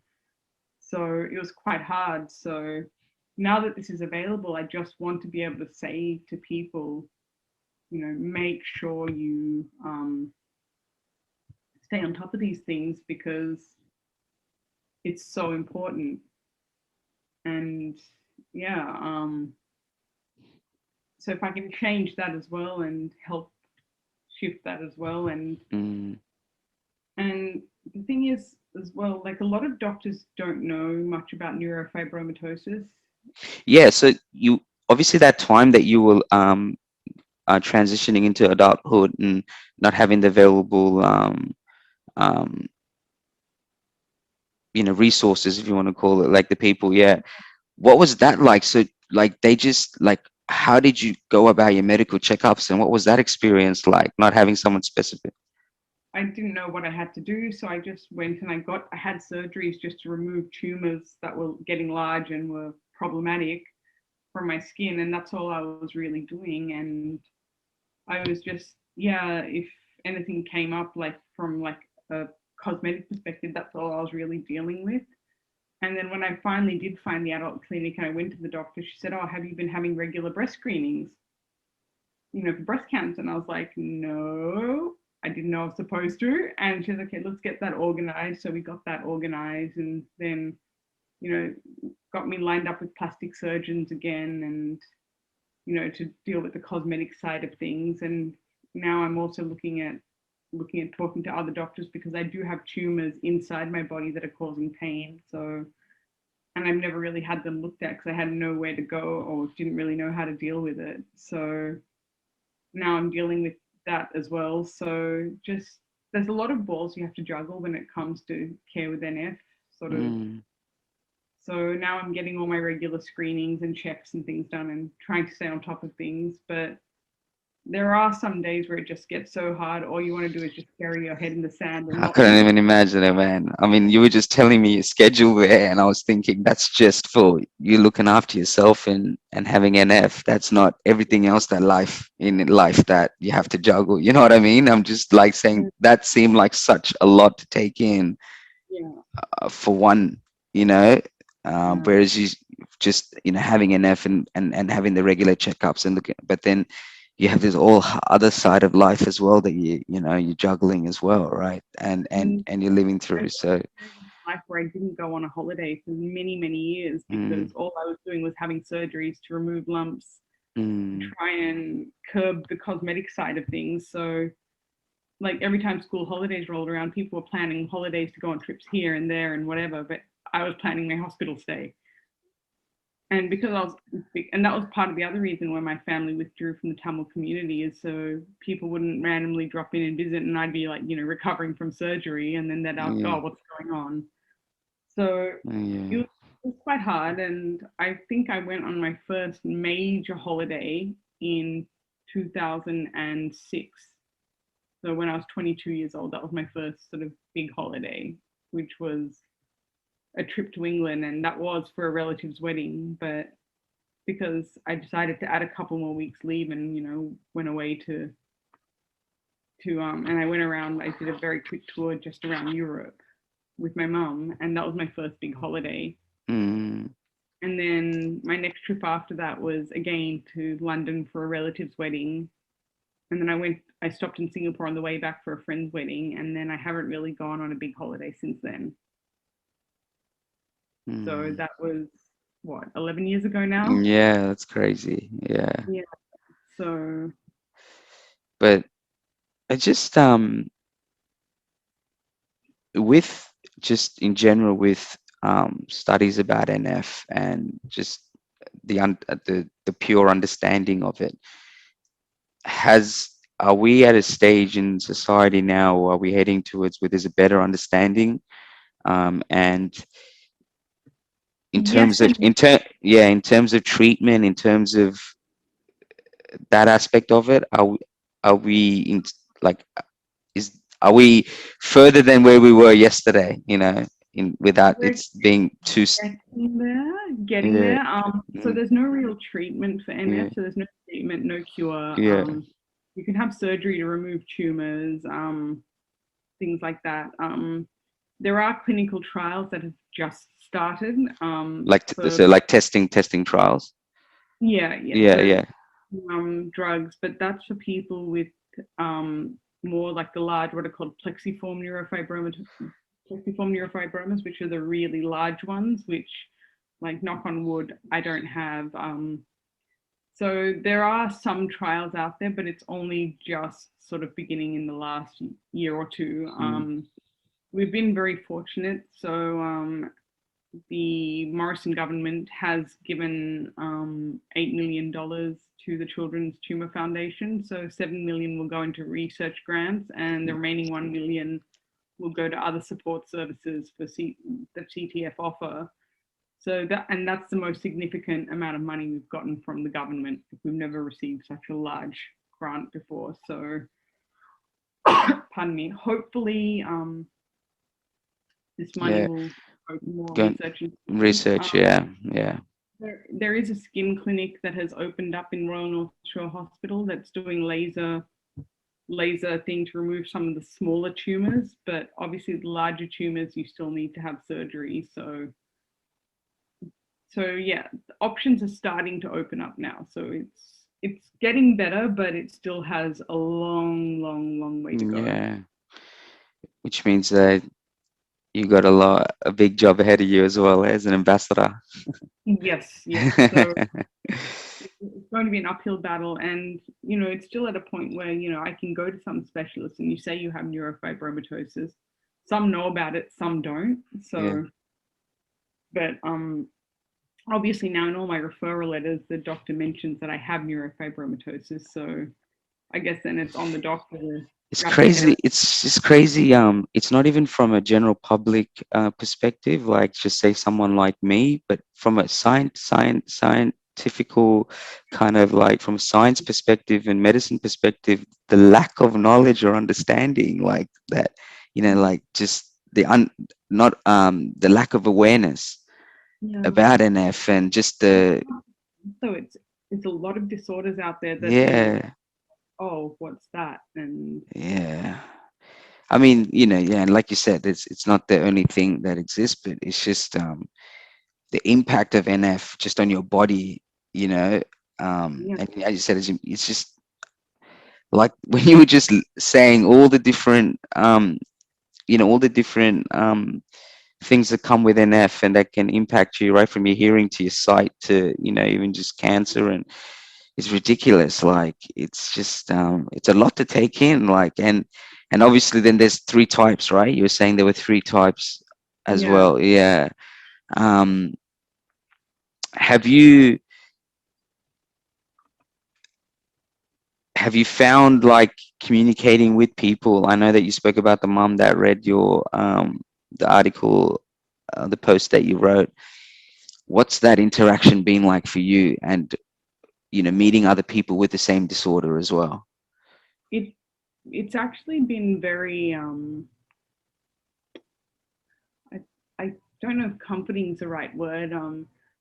So it was quite hard. So now that this is available, I just want to be able to say to people, make sure you stay on top of these things because it's so important. And yeah, so if I can change that as well and help shift that as well, mm. and the thing is as well, like a lot of doctors don't know much about neurofibromatosis. Yeah, so you obviously that time that you were transitioning into adulthood and not having the available um, resources, if you want to call it, like the people, yeah. What was that like? So like they just like how did you go about your medical checkups and what was that experience like, not having someone specific? I didn't know what I had to do, so I just went and I had surgeries just to remove tumors that were getting large and were problematic from my skin, and that's all I was really doing. And I was just, yeah, if anything came up like from like a cosmetic perspective, that's all I was really dealing with. And then when I finally did find the adult clinic and I went to the doctor, she said, "Oh, have you been having regular breast screenings, for breast cancer?" And I was like, "No, I didn't know I was supposed to." And she was like, "Okay, let's get that organized." So we got that organized, and then, got me lined up with plastic surgeons again, and, to deal with the cosmetic side of things. And now I'm also looking at talking to other doctors because I do have tumors inside my body that are causing pain. So, and I've never really had them looked at because I had nowhere to go or didn't really know how to deal with it. So now I'm dealing with that as well. So just there's a lot of balls you have to juggle when it comes to care with NF, sort of. Mm. So now I'm getting all my regular screenings and checks and things done and trying to stay on top of things. But there are some days where it just gets so hard. All you want to do is just bury your head in the sand and I not couldn't think. even imagine it, man. I mean, you were just telling me your schedule there, and I was thinking that's just for you looking after yourself and having NF. That's not everything else that life in life that you have to juggle. You know what I mean? I'm just like saying that seemed like such a lot to take in Yeah, for one, you know. yeah. Whereas you just having NF and having the regular checkups and looking, but then you have this all other side of life as well that you're juggling as well, right? And you're living I through. got So a period in my life where I didn't go on a holiday for many, many years mm, because all I was doing was having surgeries to remove lumps to mm, try and curb the cosmetic side of things. So, like every time school holidays rolled around, people were planning holidays to go on trips here and there and whatever, but I was planning my hospital stay. And because I was, and that was part of the other reason why my family withdrew from the Tamil community is so people wouldn't randomly drop in and visit, and I'd be like, recovering from surgery, and then they'd ask, yeah, "Oh, what's going on?" So yeah. it was quite hard, and I think I went on my first major holiday in 2006. So when I was 22 years old, that was my first sort of big holiday, which was a trip to England, and that was for a relative's wedding. But because I decided to add a couple more weeks leave and went away to and I went around. I did a very quick tour just around Europe with my mum, and that was my first big holiday. Mm, And then my next trip after that was again to London for a relative's wedding. And then I stopped in Singapore on the way back for a friend's wedding. And then I haven't really gone on a big holiday since then. So mm. that was what, 11 years ago now? Yeah, that's crazy. Yeah. Yeah. So, But I just with just in general with studies about NF and just the pure understanding of it, has are we at a stage in society now, or are we heading towards where there's a better understanding, and in terms yes. of And in terms of treatment, in terms of that aspect of it, are we in, like, is are we further than where we were yesterday, in without we're it's being too getting there, getting yeah, there. So mm, there's no real treatment for yeah, NF. So there's no treatment, no cure. yeah, You can have surgery to remove tumors, things like that. There are clinical trials that have just started like for, so like testing trials. yeah, Yeah, so yeah, drugs, but that's for people with more like the large, what are called plexiform neurofibromas, which are the really large ones, which, like, knock on wood, I don't have. So there are some trials out there, but it's only just sort of beginning in the last year or two. mm, We've been very fortunate. So the Morrison government has given $8 million to the Children's Tumor Foundation. So 7 million will go into research grants, and the remaining 1 million will go to other support services for that CTF offer. So that's the most significant amount of money we've gotten from the government. We've never received such a large grant before. So, pardon me. Hopefully, this money yeah. will open more Go research institutes. research. Yeah, yeah, There is a skin clinic that has opened up in Royal North Shore Hospital that's doing laser thing to remove some of the smaller tumors, but obviously the larger tumors you still need to have surgery. So yeah, options are starting to open up now. So it's getting better, but it still has a long way to go. yeah. Which means that you got a big job ahead of you as well as an ambassador. Yes, yes. So it's going to be an uphill battle, and it's still at a point where I can go to some specialists, and you say you have neurofibromatosis. Some know about it, some don't. Yeah. So, but obviously now in all my referral letters, the doctor mentions that I have neurofibromatosis. So I guess then it's on the doctor to It's wrap their head crazy. around. It's just crazy. It's not even from a general public perspective, like just say someone like me, but from a scientifical kind of, like, from a science perspective and medicine perspective, the lack of knowledge or understanding, like that, like just not the lack of awareness Yeah. about NF and just the So it's a lot of disorders out there that people, yeah, oh, what's that? And yeah. I mean, yeah, and like you said, it's not the only thing that exists, but it's just the impact of NF just on your body, you know. yeah, And as you said, it's just like when you were just saying all the different, all the different things that come with NF and that can impact you, right from your hearing to your sight to, even just cancer, and it's ridiculous. Like it's just it's a lot to take in. Like and obviously then there's three types, right? You were saying there were three types as yeah. well. Yeah. Um, have you have you found, like, communicating with people? I know that you spoke about the mom that read your the article, the post that you wrote. What's that interaction been like for you, and meeting other people with the same disorder as well? It it's actually been very I I don't know if comforting is the right word.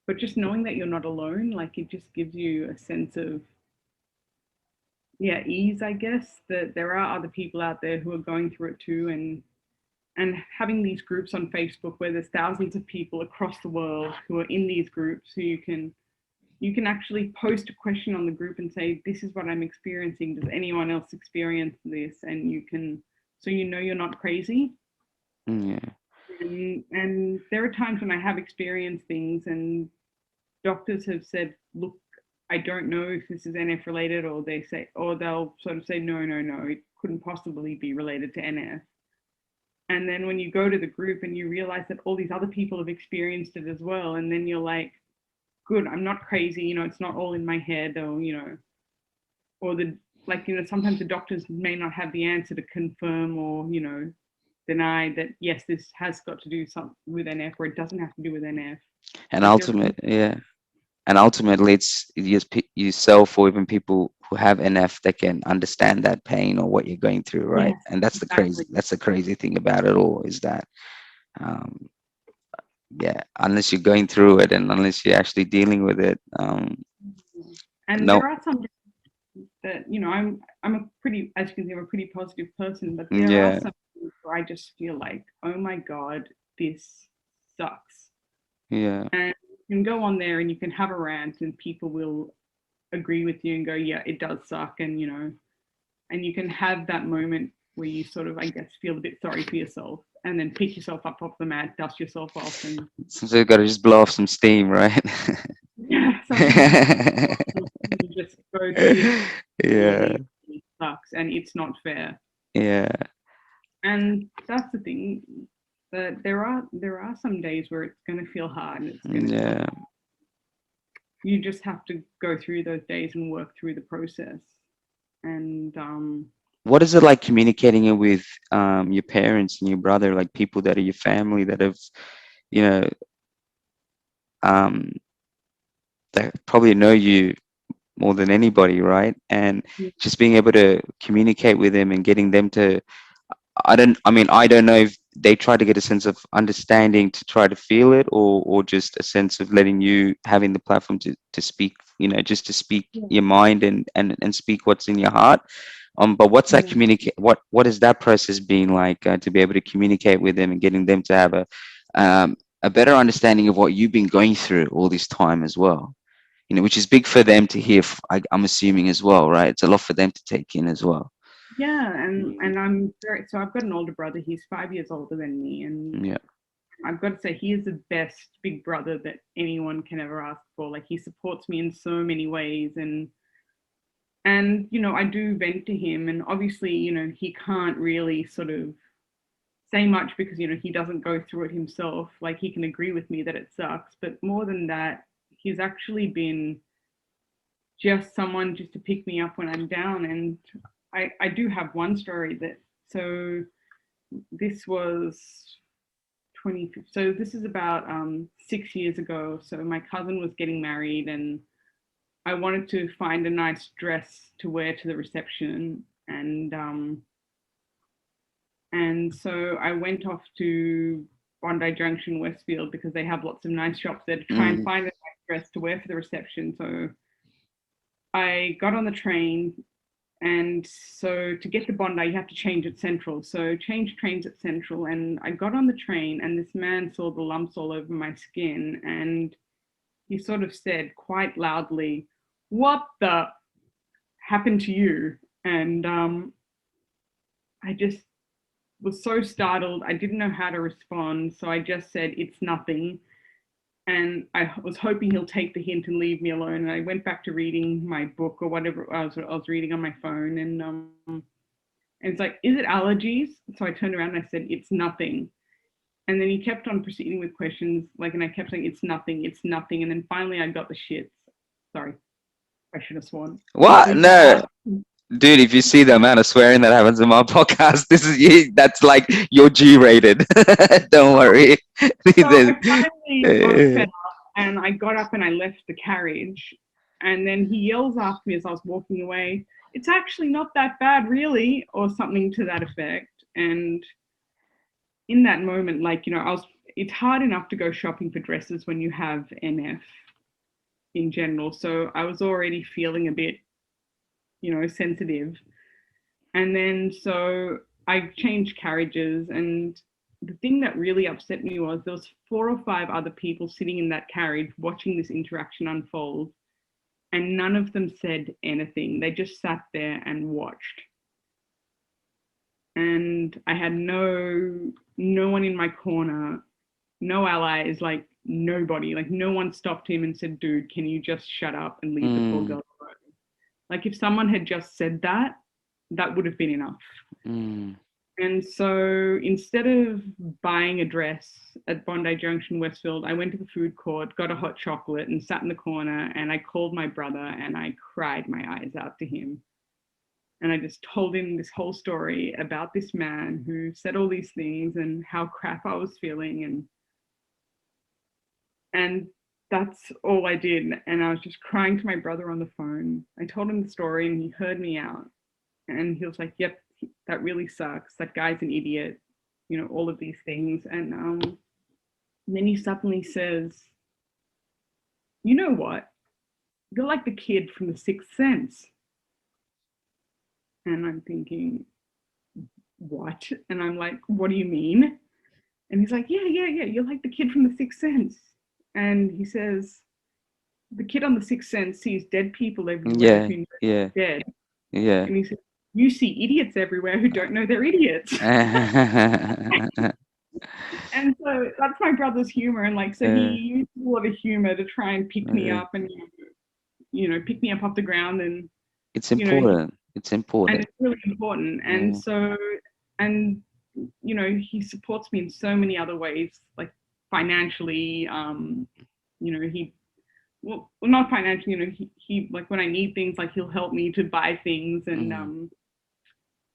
but just knowing that you're not alone, like it just gives you a sense of, yeah, ease, I guess, that there are other people out there who are going through it too. And having these groups on Facebook where there's thousands of people across the world who are in these groups, who you can actually post a question on the group and say, this is what I'm experiencing, does anyone else experience this? And you can, so you know you're not crazy. Yeah. And there are times when I have experienced things and doctors have said, look, I don't know if this is NF related, or they say, or they'll sort of say, no, no, no, it couldn't possibly be related to NF. And then when you go to the group and you realize that all these other people have experienced it as well, and then you're like, good, I'm not crazy, it's not all in my head, or or the, like, sometimes the doctors may not have the answer to confirm or deny that yes, this has got to do something with NF, or it doesn't have to do with NF. And Like there are ultimate, yeah. And ultimately, it's just yourself or even people who have NF that can understand that pain or what you're going through, right? yes, And that's the crazy. exactly. That's the crazy thing about it all is that, um, yeah, unless you're going through it and unless you're actually dealing with it, And no, there are some that I'm a pretty, as you can see, I'm a pretty positive person, but there are yeah, some where I just feel like, oh my god, this sucks. yeah, And you can go on there and you can have a rant, and people will agree with you and go, yeah, it does suck, and and you can have that moment where you sort of, I guess, feel a bit sorry for yourself, and then pick yourself up off the mat, dust yourself off, and so you got to just blow off some steam, right? yeah, sometimes you just you just go, this Yeah, really, really sucks, and it's not fair. yeah, And that's the thing, that there are some days where it's going to feel hard and it's going to feel, yeah. you just have to go through those days and work through the process. And What is it like communicating it with your parents and your brother, like people that are your family that have, you know, um, that probably know you more than anybody, right? And yeah, just being able to communicate with them and getting them to, I don't know if they try to get a sense of understanding to try to feel it, or just a sense of letting you having the platform to speak, just to speak yeah, your mind and speak what's in your heart. But what's that yeah. communicate? What has that process been like to be able to communicate with them and getting them to have a better understanding of what you've been going through all this time as well? Which is big for them to hear. I'm assuming as well, right? It's a lot for them to take in as well. Yeah, and I'm very, so I've got an older brother. He's 5 years older than me, and Yeah. I've got to say he is the best big brother that anyone can ever ask for. Like he supports me in so many ways, and I do vent to him, and obviously he can't really sort of say much because he doesn't go through it himself. Like he can agree with me that it sucks, but more than that, he's actually been just someone just to pick me up when I'm down. And I do have one story that, so this was 20, so this is about 6 years ago. So my cousin was getting married, and I wanted to find a nice dress to wear to the reception. And so I went off to Bondi Junction, Westfield, because they have lots of nice shops there, to try and Mm, find a nice dress to wear for the reception. So I got on the train, and so to get to Bondi, you have to change at Central. So change trains at Central, and I got on the train, and this man saw the lumps all over my skin, and he sort of said quite loudly, "What the happened to you?" And I just was so startled. I didn't know how to respond, so I just said, "It's nothing." And I was hoping he'll take the hint and leave me alone. And I went back to reading my book or whatever I was reading on my phone, and it's like, "Is it allergies?" So I turned around and I said, "It's nothing." And then he kept on proceeding with questions, like, and I kept saying, "It's nothing, it's nothing." And then finally I got the shits. Sorry, I should have sworn. So what? he No, asked, dude. If you see the amount of swearing that happens in my podcast, this is you. That's like you're G-rated. Don't worry. so There's- I finally got uh, fed up, and I got up and I left the carriage. And then he yells after me as I was walking away, "It's actually not that bad, really," or something to that effect. And in that moment, like, it's hard enough to go shopping for dresses when you have NF in general. So I was already feeling a bit, sensitive. And then so I changed carriages, and the thing that really upset me was there was 4 or 5 other people sitting in that carriage watching this interaction unfold, and none of them said anything. They just sat there and watched. And I had no one in my corner, no allies, like nobody, like no one stopped him and said, dude, can you just shut up and leave the poor Mm, girl alone? Like if someone had just said that, that would have been enough. mm, And so instead of buying a dress at Bondi Junction, Westfield, I went to the food court, got a hot chocolate, and sat in the corner. And I called my brother and I cried my eyes out to him. And I just told him this whole story about this man who said all these things and how crap I was feeling. And that's all I did. And I was just crying to my brother on the phone. I told him the story and he heard me out. And he was like, yep, that really sucks. That guy's an idiot, all of these things. And then he suddenly says, you know what? You're like the kid from The Sixth Sense. And I'm thinking, what? And I'm like, what do you mean? And he's like, yeah. You're like the kid from The Sixth Sense. And he says, the kid on The Sixth Sense sees dead people everywhere yeah, who know yeah, they're dead. yeah. And he said, you see idiots everywhere who don't know they're idiots. And so that's my brother's humor. And like, so he Uh, used a lot of humor to try and pick me uh, up and, pick me up off the ground. And, it's you know, he, important. It's and important. it's really important. And Mm, so, and, he supports me in so many other ways, like financially, he, well, not financially, he like when I need things, like he'll help me to buy things mm.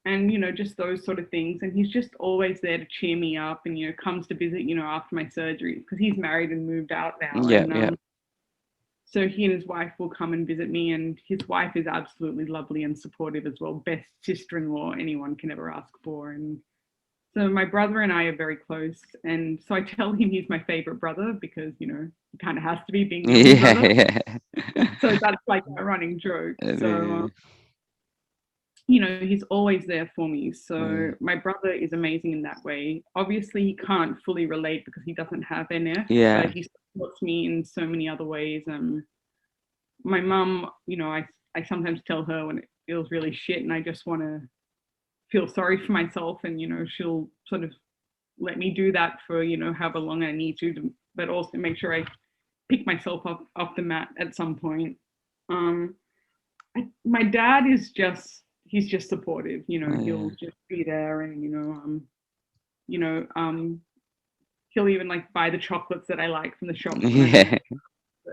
and just those sort of things. And he's just always there to cheer me up and comes to visit after my surgery, because he's married and moved out now. Yeah, And yeah. so he and his wife will come and visit me, and his wife is absolutely lovely and supportive as well. Best sister-in-law anyone can ever ask for. And so my brother and I are very close, and so I tell him he's my favorite brother because he kind of has to be, being the only Yeah, brother. yeah. So that's like a running joke. So Uh, he's always there for me. So uh, my brother is amazing in that way. Obviously, he can't fully relate because he doesn't have NF, but yeah, he supports me in so many other ways. My mum, I sometimes tell her when it feels really shit and I just want to feel sorry for myself, and she'll sort of let me do that for however long I need but also make sure I pick myself up off the mat at some point. Um, my dad is he's just supportive. yeah, He'll just be there, and you know, um, he'll even like buy the chocolates that I like from the shops when I'm in. yeah, So,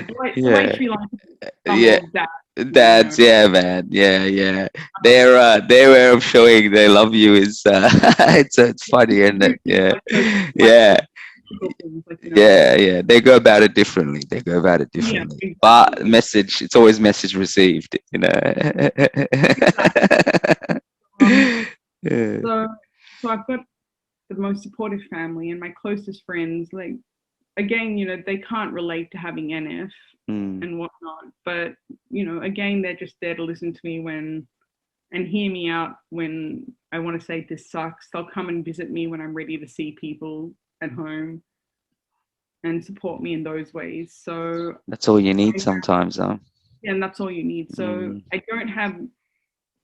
the way yeah, Sri Lankan yeah. Tamil dad, That's yeah, man. Yeah, yeah. Their way of showing they love you is it's funny, isn't do it? things Yeah, like those, like yeah, those practical things, like yeah, yeah. They go about it differently. They go about it yeah, differently. But exactly, message, it's always message received. You know. exactly. Um, Yeah. so I've got the most supportive family and my closest friends. Like again, they can't relate to having NF Mm. and whatnot, but again, they're just there to listen to me and hear me out when I want to say this sucks. They'll come and visit me when I'm ready to see people at home and support me in those ways. So That's all you need I sometimes, huh? yeah, and that's all you need. So Mm. I don't have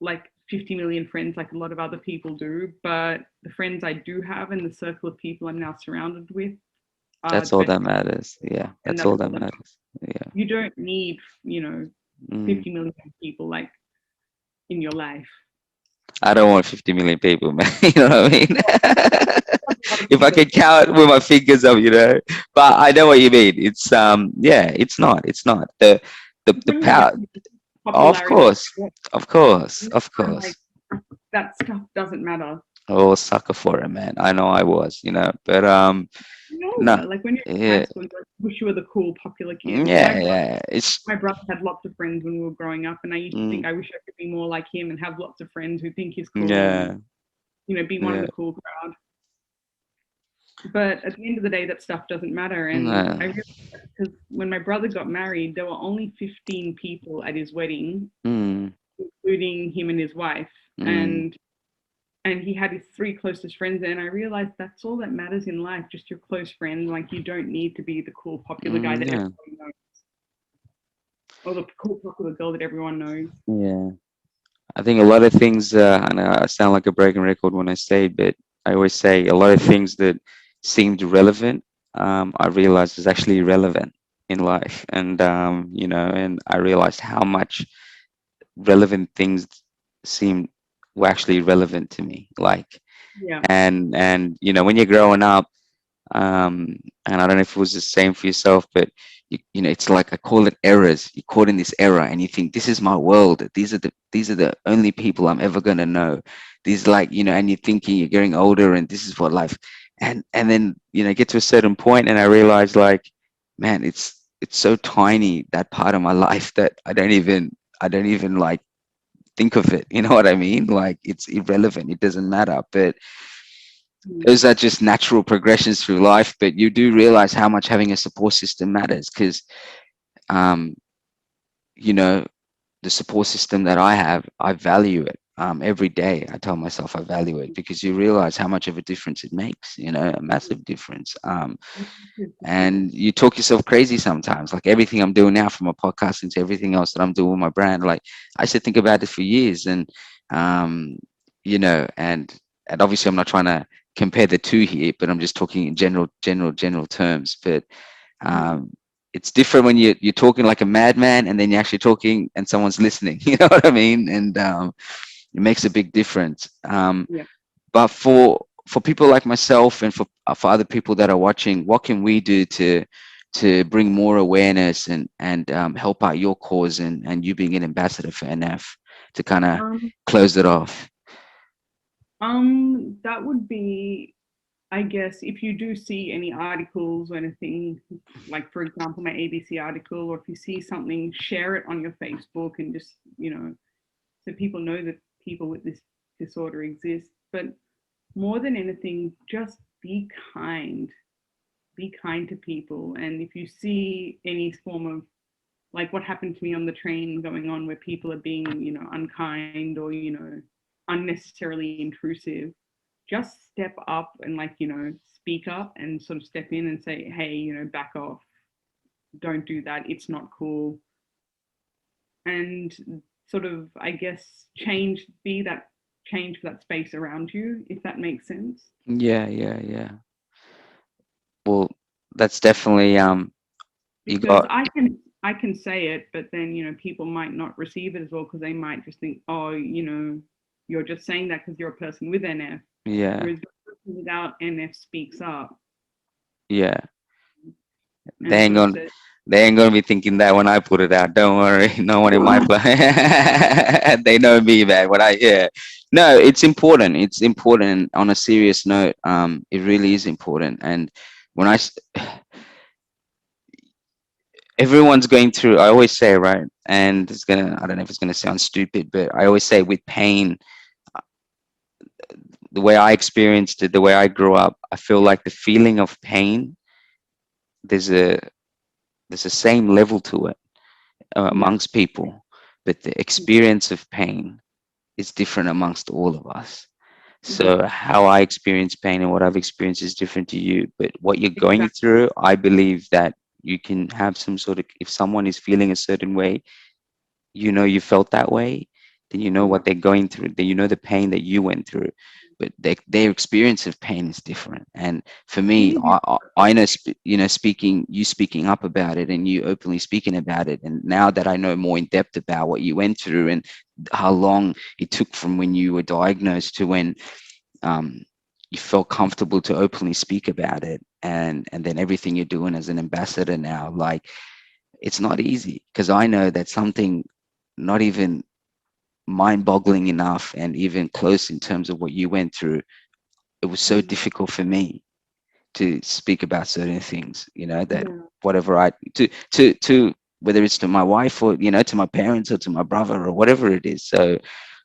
like 50 million friends like a lot of other people do, but the friends I do have and the circle of people I'm now surrounded with are That's the all best, that matters. Yeah, and that's that's all that all that matters. Yeah. you don't need, Mm. 50 million people like in your life. I don't want 50 million people, man. You know what I mean? A lot of If I people. can count with my fingers up, you know. But I know what you mean. It's yeah, it's not. It's not. The When you're power, young, of popularity, course. Of course. Of I'm like, course. that stuff doesn't matter. Oh, sucker for it, man. I know I was, you know. But no. Like when you're in high Yeah. school, you like, wish you were the cool, popular kid. Yeah, yeah. It's My brother had lots of friends when we were growing up, and I used to mm, think I wish I could be more like him and have lots of friends who think he's cool and yeah. be one of Yeah. the cool crowd. But at the end of the day, that stuff doesn't matter. And No. I realized because when my brother got married, there were only 15 people at his wedding, Mm, including him and his wife. mm, And he had his three closest friends there, and I realized that's all that matters in life, just your close friends. Like, you don't need to be the cool popular guy that yeah. everyone knows, or the cool popular girl that everyone knows. Yeah. I think a lot of things, and I sound like a broken record when I say, but I always say a lot of things that seemed relevant, I realized is actually irrelevant in life. And, and I realized how much relevant things seemed were actually relevant to me. Like, Yeah. when you're growing up, and I don't know if it was the same for yourself, but it's like I call it errors. You're caught in this error, and you think this is my world. These are the only people I'm ever gonna know. These like and you're thinking you're getting older, and this is what life. And then get to a certain point, and I realize like, man, it's so tiny, that part of my life, that I don't even like think of it. You know what I mean? Like, it's irrelevant. It doesn't matter. But Mm. those are just natural progressions through life. But you do realize how much having a support system matters, because um, you know the support system that I have, I value it. Every day I tell myself I value it, because you realize how much of a difference it makes, a massive difference. And you talk yourself crazy sometimes, like everything I'm doing now, from a podcasting to everything else that I'm doing with my brand. Like, I used to think about it for years. And um and obviously I'm not trying to compare the two here, but I'm just talking in general terms. But Mm. um it's different when you're talking like a madman, and then you're actually talking and someone's listening. You know what I mean? And it makes a big difference. Yeah. But for people like myself, and for other people that are watching, what can we do to bring more awareness, and help out your cause, and you being an ambassador for NF, to kind of Um, close it off? that would be, I guess, if you do see any articles or anything, like for example, my ABC article, or if you see something, share it on your Facebook, and just, so people know that people with this disorder exist. But more than anything, just be kind. Be kind to people. And if you see any form of, like what happened to me on the train going on, where people are being, unkind, or, unnecessarily intrusive, just step up and, like, speak up and sort of step in and say, hey, back off. Don't do that. It's not cool. And sort of, I guess, be that change for that space around you, if that makes sense. Yeah, yeah, yeah. Well, that's definitely you Because got. I can say it, but then, people might not receive it as well, because they might just think, oh, you're just saying that because you're a person with NF. Yeah, Whereas the person without NF speaks up yeah. and They ain't sort of gonna says, they ain't gonna be thinking that when I put it out. Don't worry, no one in my plan. They know me, man. When I yeah, no, it's important. It's important. On a serious note, it really is important. And when everyone's going through, I always say, right, and I don't know if it's gonna sound stupid, but I always say, with pain, the way I experienced it, the way I grew up, I feel like the feeling of pain, there's a there's a same level to it, yeah, amongst people, but the experience of pain is different amongst all of us. yeah, So how I experience pain and what I've experienced is different to you, but what you're going exactly. through, I believe that you can have some sort of, if someone is feeling a certain way, you felt that way, then you know Yeah. what they're going through, then you know the pain that you went through. But their experience of pain is different. And for It me, is I know, speaking up about it, and you openly speaking about it, and now that I know more in depth about what you went through, and how long it took from when you were diagnosed to when um, you felt comfortable to openly speak about it, and then everything you're doing as an ambassador now, like, it's not easy, because I know that something not even mind-boggling enough, and even close in terms of what you went through, it was so Mm. difficult for me to speak about certain things, that Yeah. whatever I to whether it's to my wife, or to my parents, or to my brother, or whatever it is. So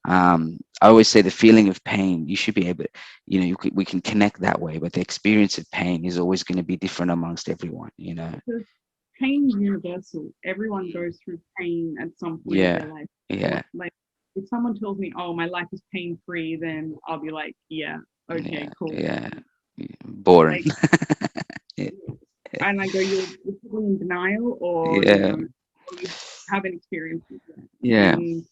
I always say the feeling of pain, you should be able, we can connect that way, but the experience of pain is always going to be different amongst everyone, So pain is universal. Everyone goes through pain at some point of Yeah, their life. yeah, Like if someone tells me, "Oh, my life is pain free," then I'll be like, "Yeah, yeah, okay, cool." yeah. Boring. Like, and I go, "You're probably in denial, or Yeah, or you haven't experienced it yet." yeah, And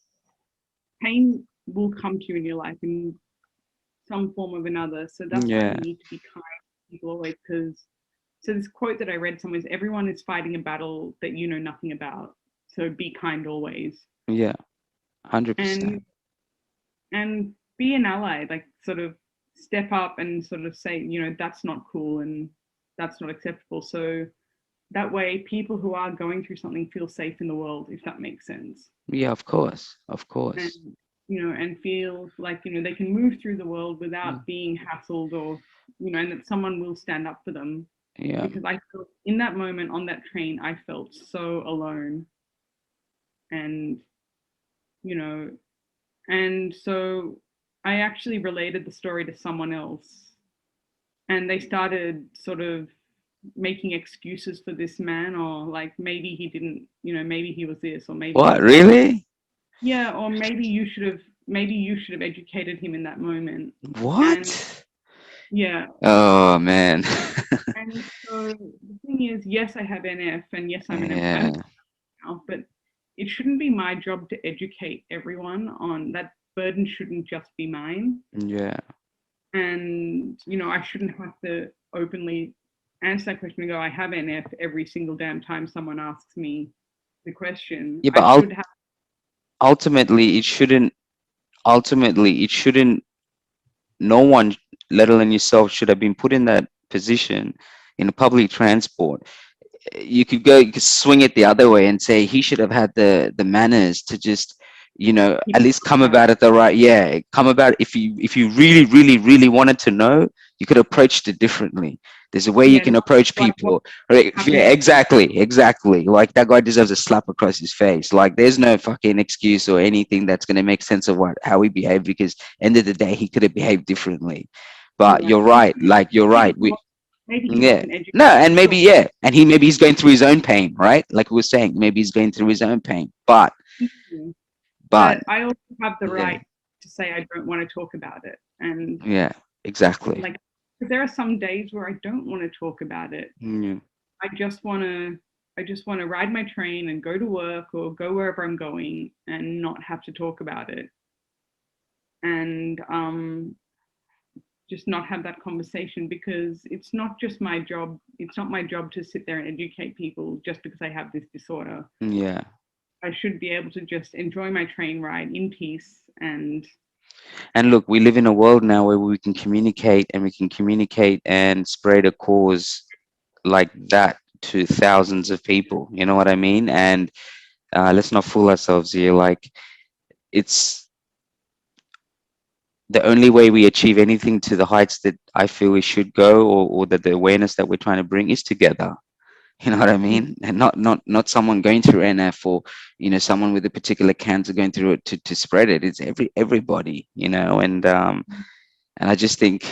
pain will come to you in your life in some form of another. So that's why yeah, you need to be kind to people always. Because so this quote that I read somewhere is, "Everyone is fighting a battle that you know nothing about. So be kind always." yeah, 100%. And be an ally, like sort of step up and sort of say, that's not cool and that's not acceptable. So that way people who are going through something feel safe in the world, if that makes sense. Yeah, of course, of And course. and feel like they can move through the world Mm, without being hassled, or and that someone will stand up for them. yeah, Because I felt in that moment on that train, I felt so alone. And you know and so I actually related the story to someone else, and they started sort of making excuses for this man, or like maybe he didn't, maybe he was this, or maybe he what, was that. really? Yeah, or maybe you should have educated him in that moment. What? And yeah, Oh man. and so the thing is, yes, I have NF, and yes, I'm Yeah, now, but it shouldn't be my job to educate everyone on that. Burden shouldn't just be mine. yeah, And I shouldn't have to openly answer that question and go, I have NF every single damn time someone asks me the question. yeah, I but should have. ultimately it shouldn't, no one, let alone yourself, should have been put in that position in a public transport. You could swing it the other way and say he should have had the manners to just, Keep at it least come quiet. about it the right, yeah, come about, if you really really really wanted to know, you could approach it differently. There's a way you Yeah, can not approach what people, right? Yeah, happened. exactly, like that guy deserves a slap across his face. Like there's no fucking excuse or anything that's going to make sense of how he behaved, because end of the day he could have behaved differently. But You're right. you're right, like you're He right, was lost. Maybe he yeah. wasn't No, educated. and maybe, Sure. yeah. And maybe he's going through his own pain, right? Like we were saying, maybe he's going through his own pain. But But I also have the yeah, right to say I don't want to talk about it. And yeah, exactly. like, 'cause there are some days where I don't want to talk about it. Yeah. I just want to ride my train and go to work or go wherever I'm going and not have to talk about it, and just not have that conversation, because it's not just my job. It's not my job to sit there and educate people just because I have this disorder. Yeah. I should be able to just enjoy my train ride in peace. And And look, we live in a world now where we can communicate, and we can communicate and spread a cause like that to thousands of people. You know what I mean? And let's not fool ourselves here. Like it's the only way we achieve anything to the heights that I feel we should go, or that the awareness that we're trying to bring is together. You know what I yeah, mean? And not someone going through NF, or someone with a particular cancer going through it to spread it. It's everybody, and I just think,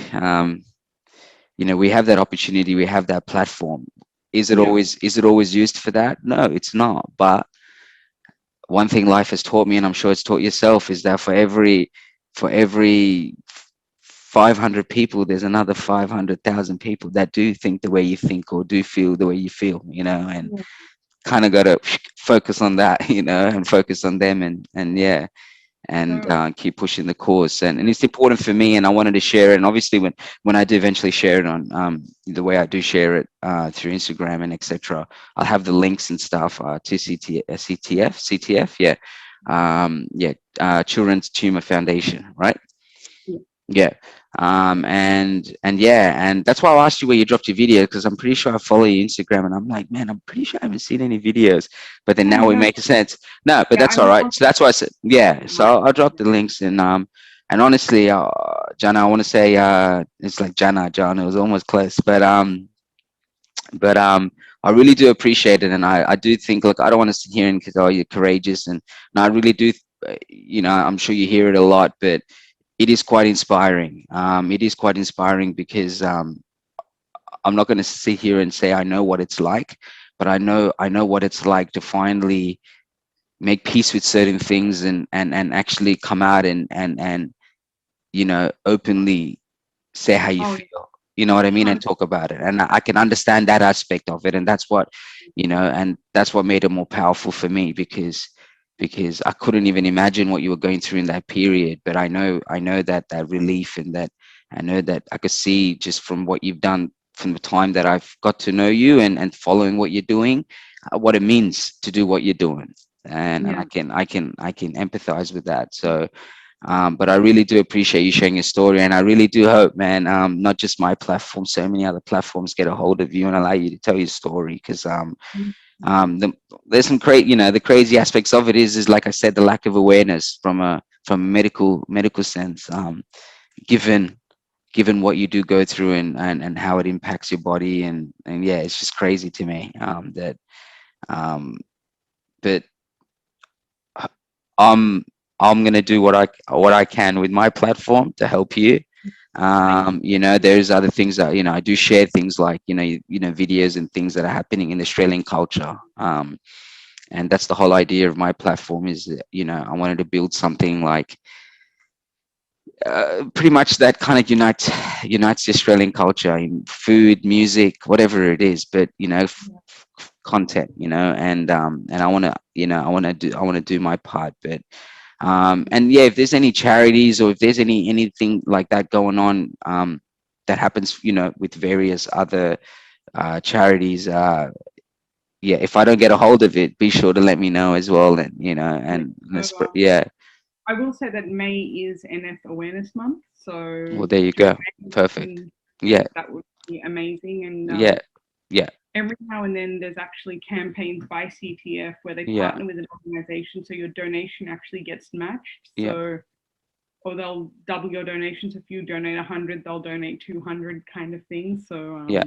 we have that opportunity, we have that platform. yeah, Is it always used for that? No, it's not. But one thing life has taught me, and I'm sure it's taught yourself, is that for every 500 people, there's another 500,000 people that do think the way you think, or do feel the way you feel, and yeah. kind of got to focus on that, and focus on them, and yeah, and So keep pushing the cause. And it's important for me, and I wanted to share it. And obviously, when I do eventually share it on, the way I do share it through Instagram and etc., I'll have the links and stuff to CTF, yeah, yeah, Children's Tumor Foundation, right? yeah, Yeah. And yeah, and that's why I asked you where you dropped your video, because I'm pretty sure I follow your Instagram, and I'm like, man, I'm pretty sure I haven't seen any videos. But then oh now it no, makes sense. No, but yeah, that's I all will right. also So that's why I said, yeah. So my I'll drop the links, and honestly, Jana, I want to say, it's like Jana. It was almost close, but I really do appreciate it, and I do think, look, I don't want to sit here and, because, oh, you're courageous, and no, I really do I'm sure you hear it a lot, but it is quite inspiring. It is quite inspiring because I'm not going to sit here and say I know what it's like, but I know what it's like to finally make peace with certain things and actually come out and openly say how you Oh, feel. You know what I mean? And 100. talk about it. And I can understand that aspect of it. And that's what, and that's what made it more powerful for me because I couldn't even imagine what you were going through in that period. But I know that relief and that I know that I could see just from what you've done from the time that I've got to know you and following what you're doing, what it means to do what you're doing. And Yeah. I can empathize with that. So but I really do appreciate you sharing your story, and I really do hope, man, not just my platform, so many other platforms get a hold of you and allow you to tell your story. Because the, there's some the crazy aspects of it is like I said, the lack of awareness from a medical sense, given what you do go through and how it impacts your body and yeah, it's just crazy to me that um, but I'm I'm gonna do what I can with my platform to help you. Thank you. There's other things that I do share things like videos and things that are happening in Australian culture. And that's the whole idea of my platform is that, I wanted to build something like pretty much that kind of unites the Australian culture in food, music, whatever it is, but Yeah. content, and I want to do my part, but and yeah, if there's any charities or if there's anything like that going on, that happens, with various other charities, yeah, if I don't get a hold of it, be sure to let me know as well, and Yeah. and So, yeah. I will say that May is NF Awareness Month, Well, so there you just go. Perfect. Yeah, that would be amazing. And yeah, yeah, every now and then, there's actually campaigns by CTF where they yeah, partner with an organization, so your donation actually gets matched. yeah, So, or they'll double your donations. If you donate 100, they'll donate 200, kind of thing. So, yeah.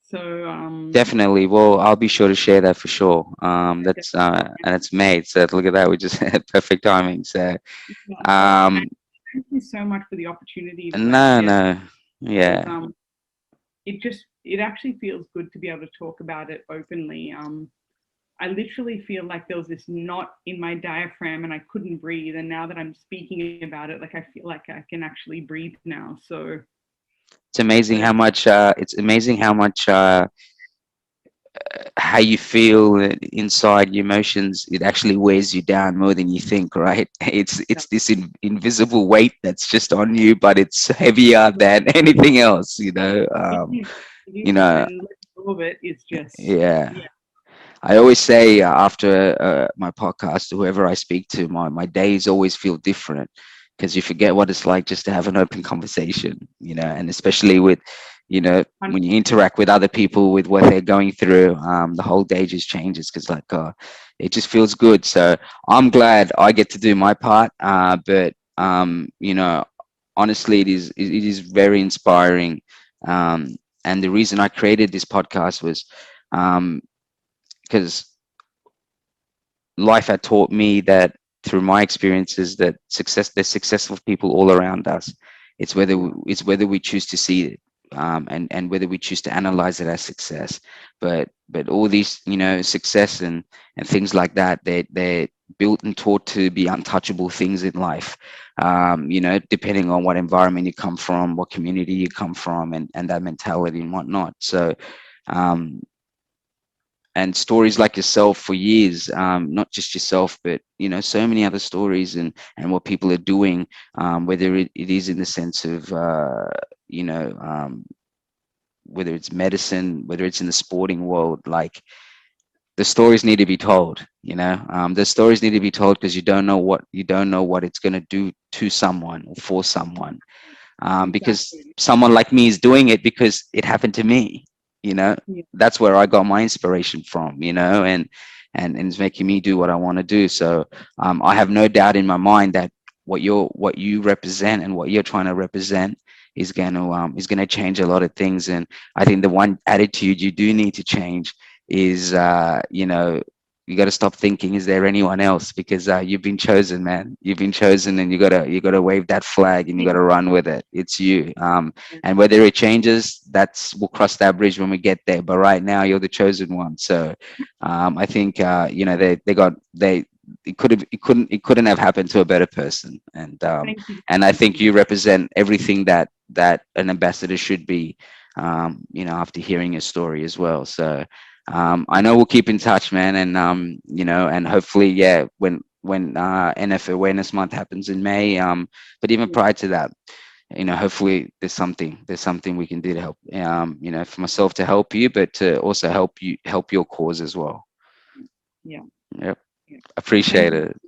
so Definitely. Well, I'll be sure to share that for sure. That's definitely. and it's made. So look at that. We just had perfect timing. So Yeah, so um, thank you so much for the opportunity to like no, share, no, because yeah. it actually feels good to be able to talk about it openly. I literally feel like there was this knot in my diaphragm and I couldn't breathe, and now that I'm speaking about it, like I feel like I can actually breathe now. So, It's amazing but how much. It's amazing how much. How you feel inside your emotions, it actually wears you down more than you think, right? It's this invisible weight that's just on you, but it's heavier than anything else, it is, it you is, know and letting go of it is just, yeah. yeah, I always say after my podcast, whoever I speak to, my days always feel different because you forget what it's like just to have an open conversation, and especially with, when you interact with other people with what they're going through, the whole day just changes because like it just feels good. So I'm glad I get to do my part, but honestly, it is very inspiring, and the reason I created this podcast was. Um, because life had taught me that through my experiences that there's successful people all around us. It's whether we choose to see it, and whether we choose to analyze it as success. But all these, success and things like that, they're built and taught to be untouchable things in life. Depending on what environment you come from, what community you come from, and that mentality and whatnot. So um, and stories like yourself for years, not just yourself, but so many other stories and what people are doing, whether it is in the sense of you know whether it's medicine, whether it's in the sporting world, like the stories need to be told. The stories need to be told because you don't know what it's going to do to someone or for someone, because exactly. someone like me is doing it because it happened to me. You know, Yeah, that's where I got my inspiration from. And it's making me do what I want to do. So I have no doubt in my mind that what you represent and what you're trying to represent is going to change a lot of things. And I think the one attitude you do need to change is you got to stop thinking, is there anyone else? Because you've been chosen, man. You've been chosen, and you gotta wave that flag, and you gotta run with it. It's you. And whether it changes, we'll cross that bridge when we get there. But right now, you're the chosen one. So I think they it couldn't have happened to a better person. Thank you. And I think you represent everything that an ambassador should be. After hearing your story as well. So I know we'll keep in touch, man, and and hopefully, yeah, when NF Awareness Month happens in May, but even prior to that, hopefully there's something we can do to help, for myself to help you, but to also help your cause as well. Yeah. Yep, Yeah. appreciate Thank you. it.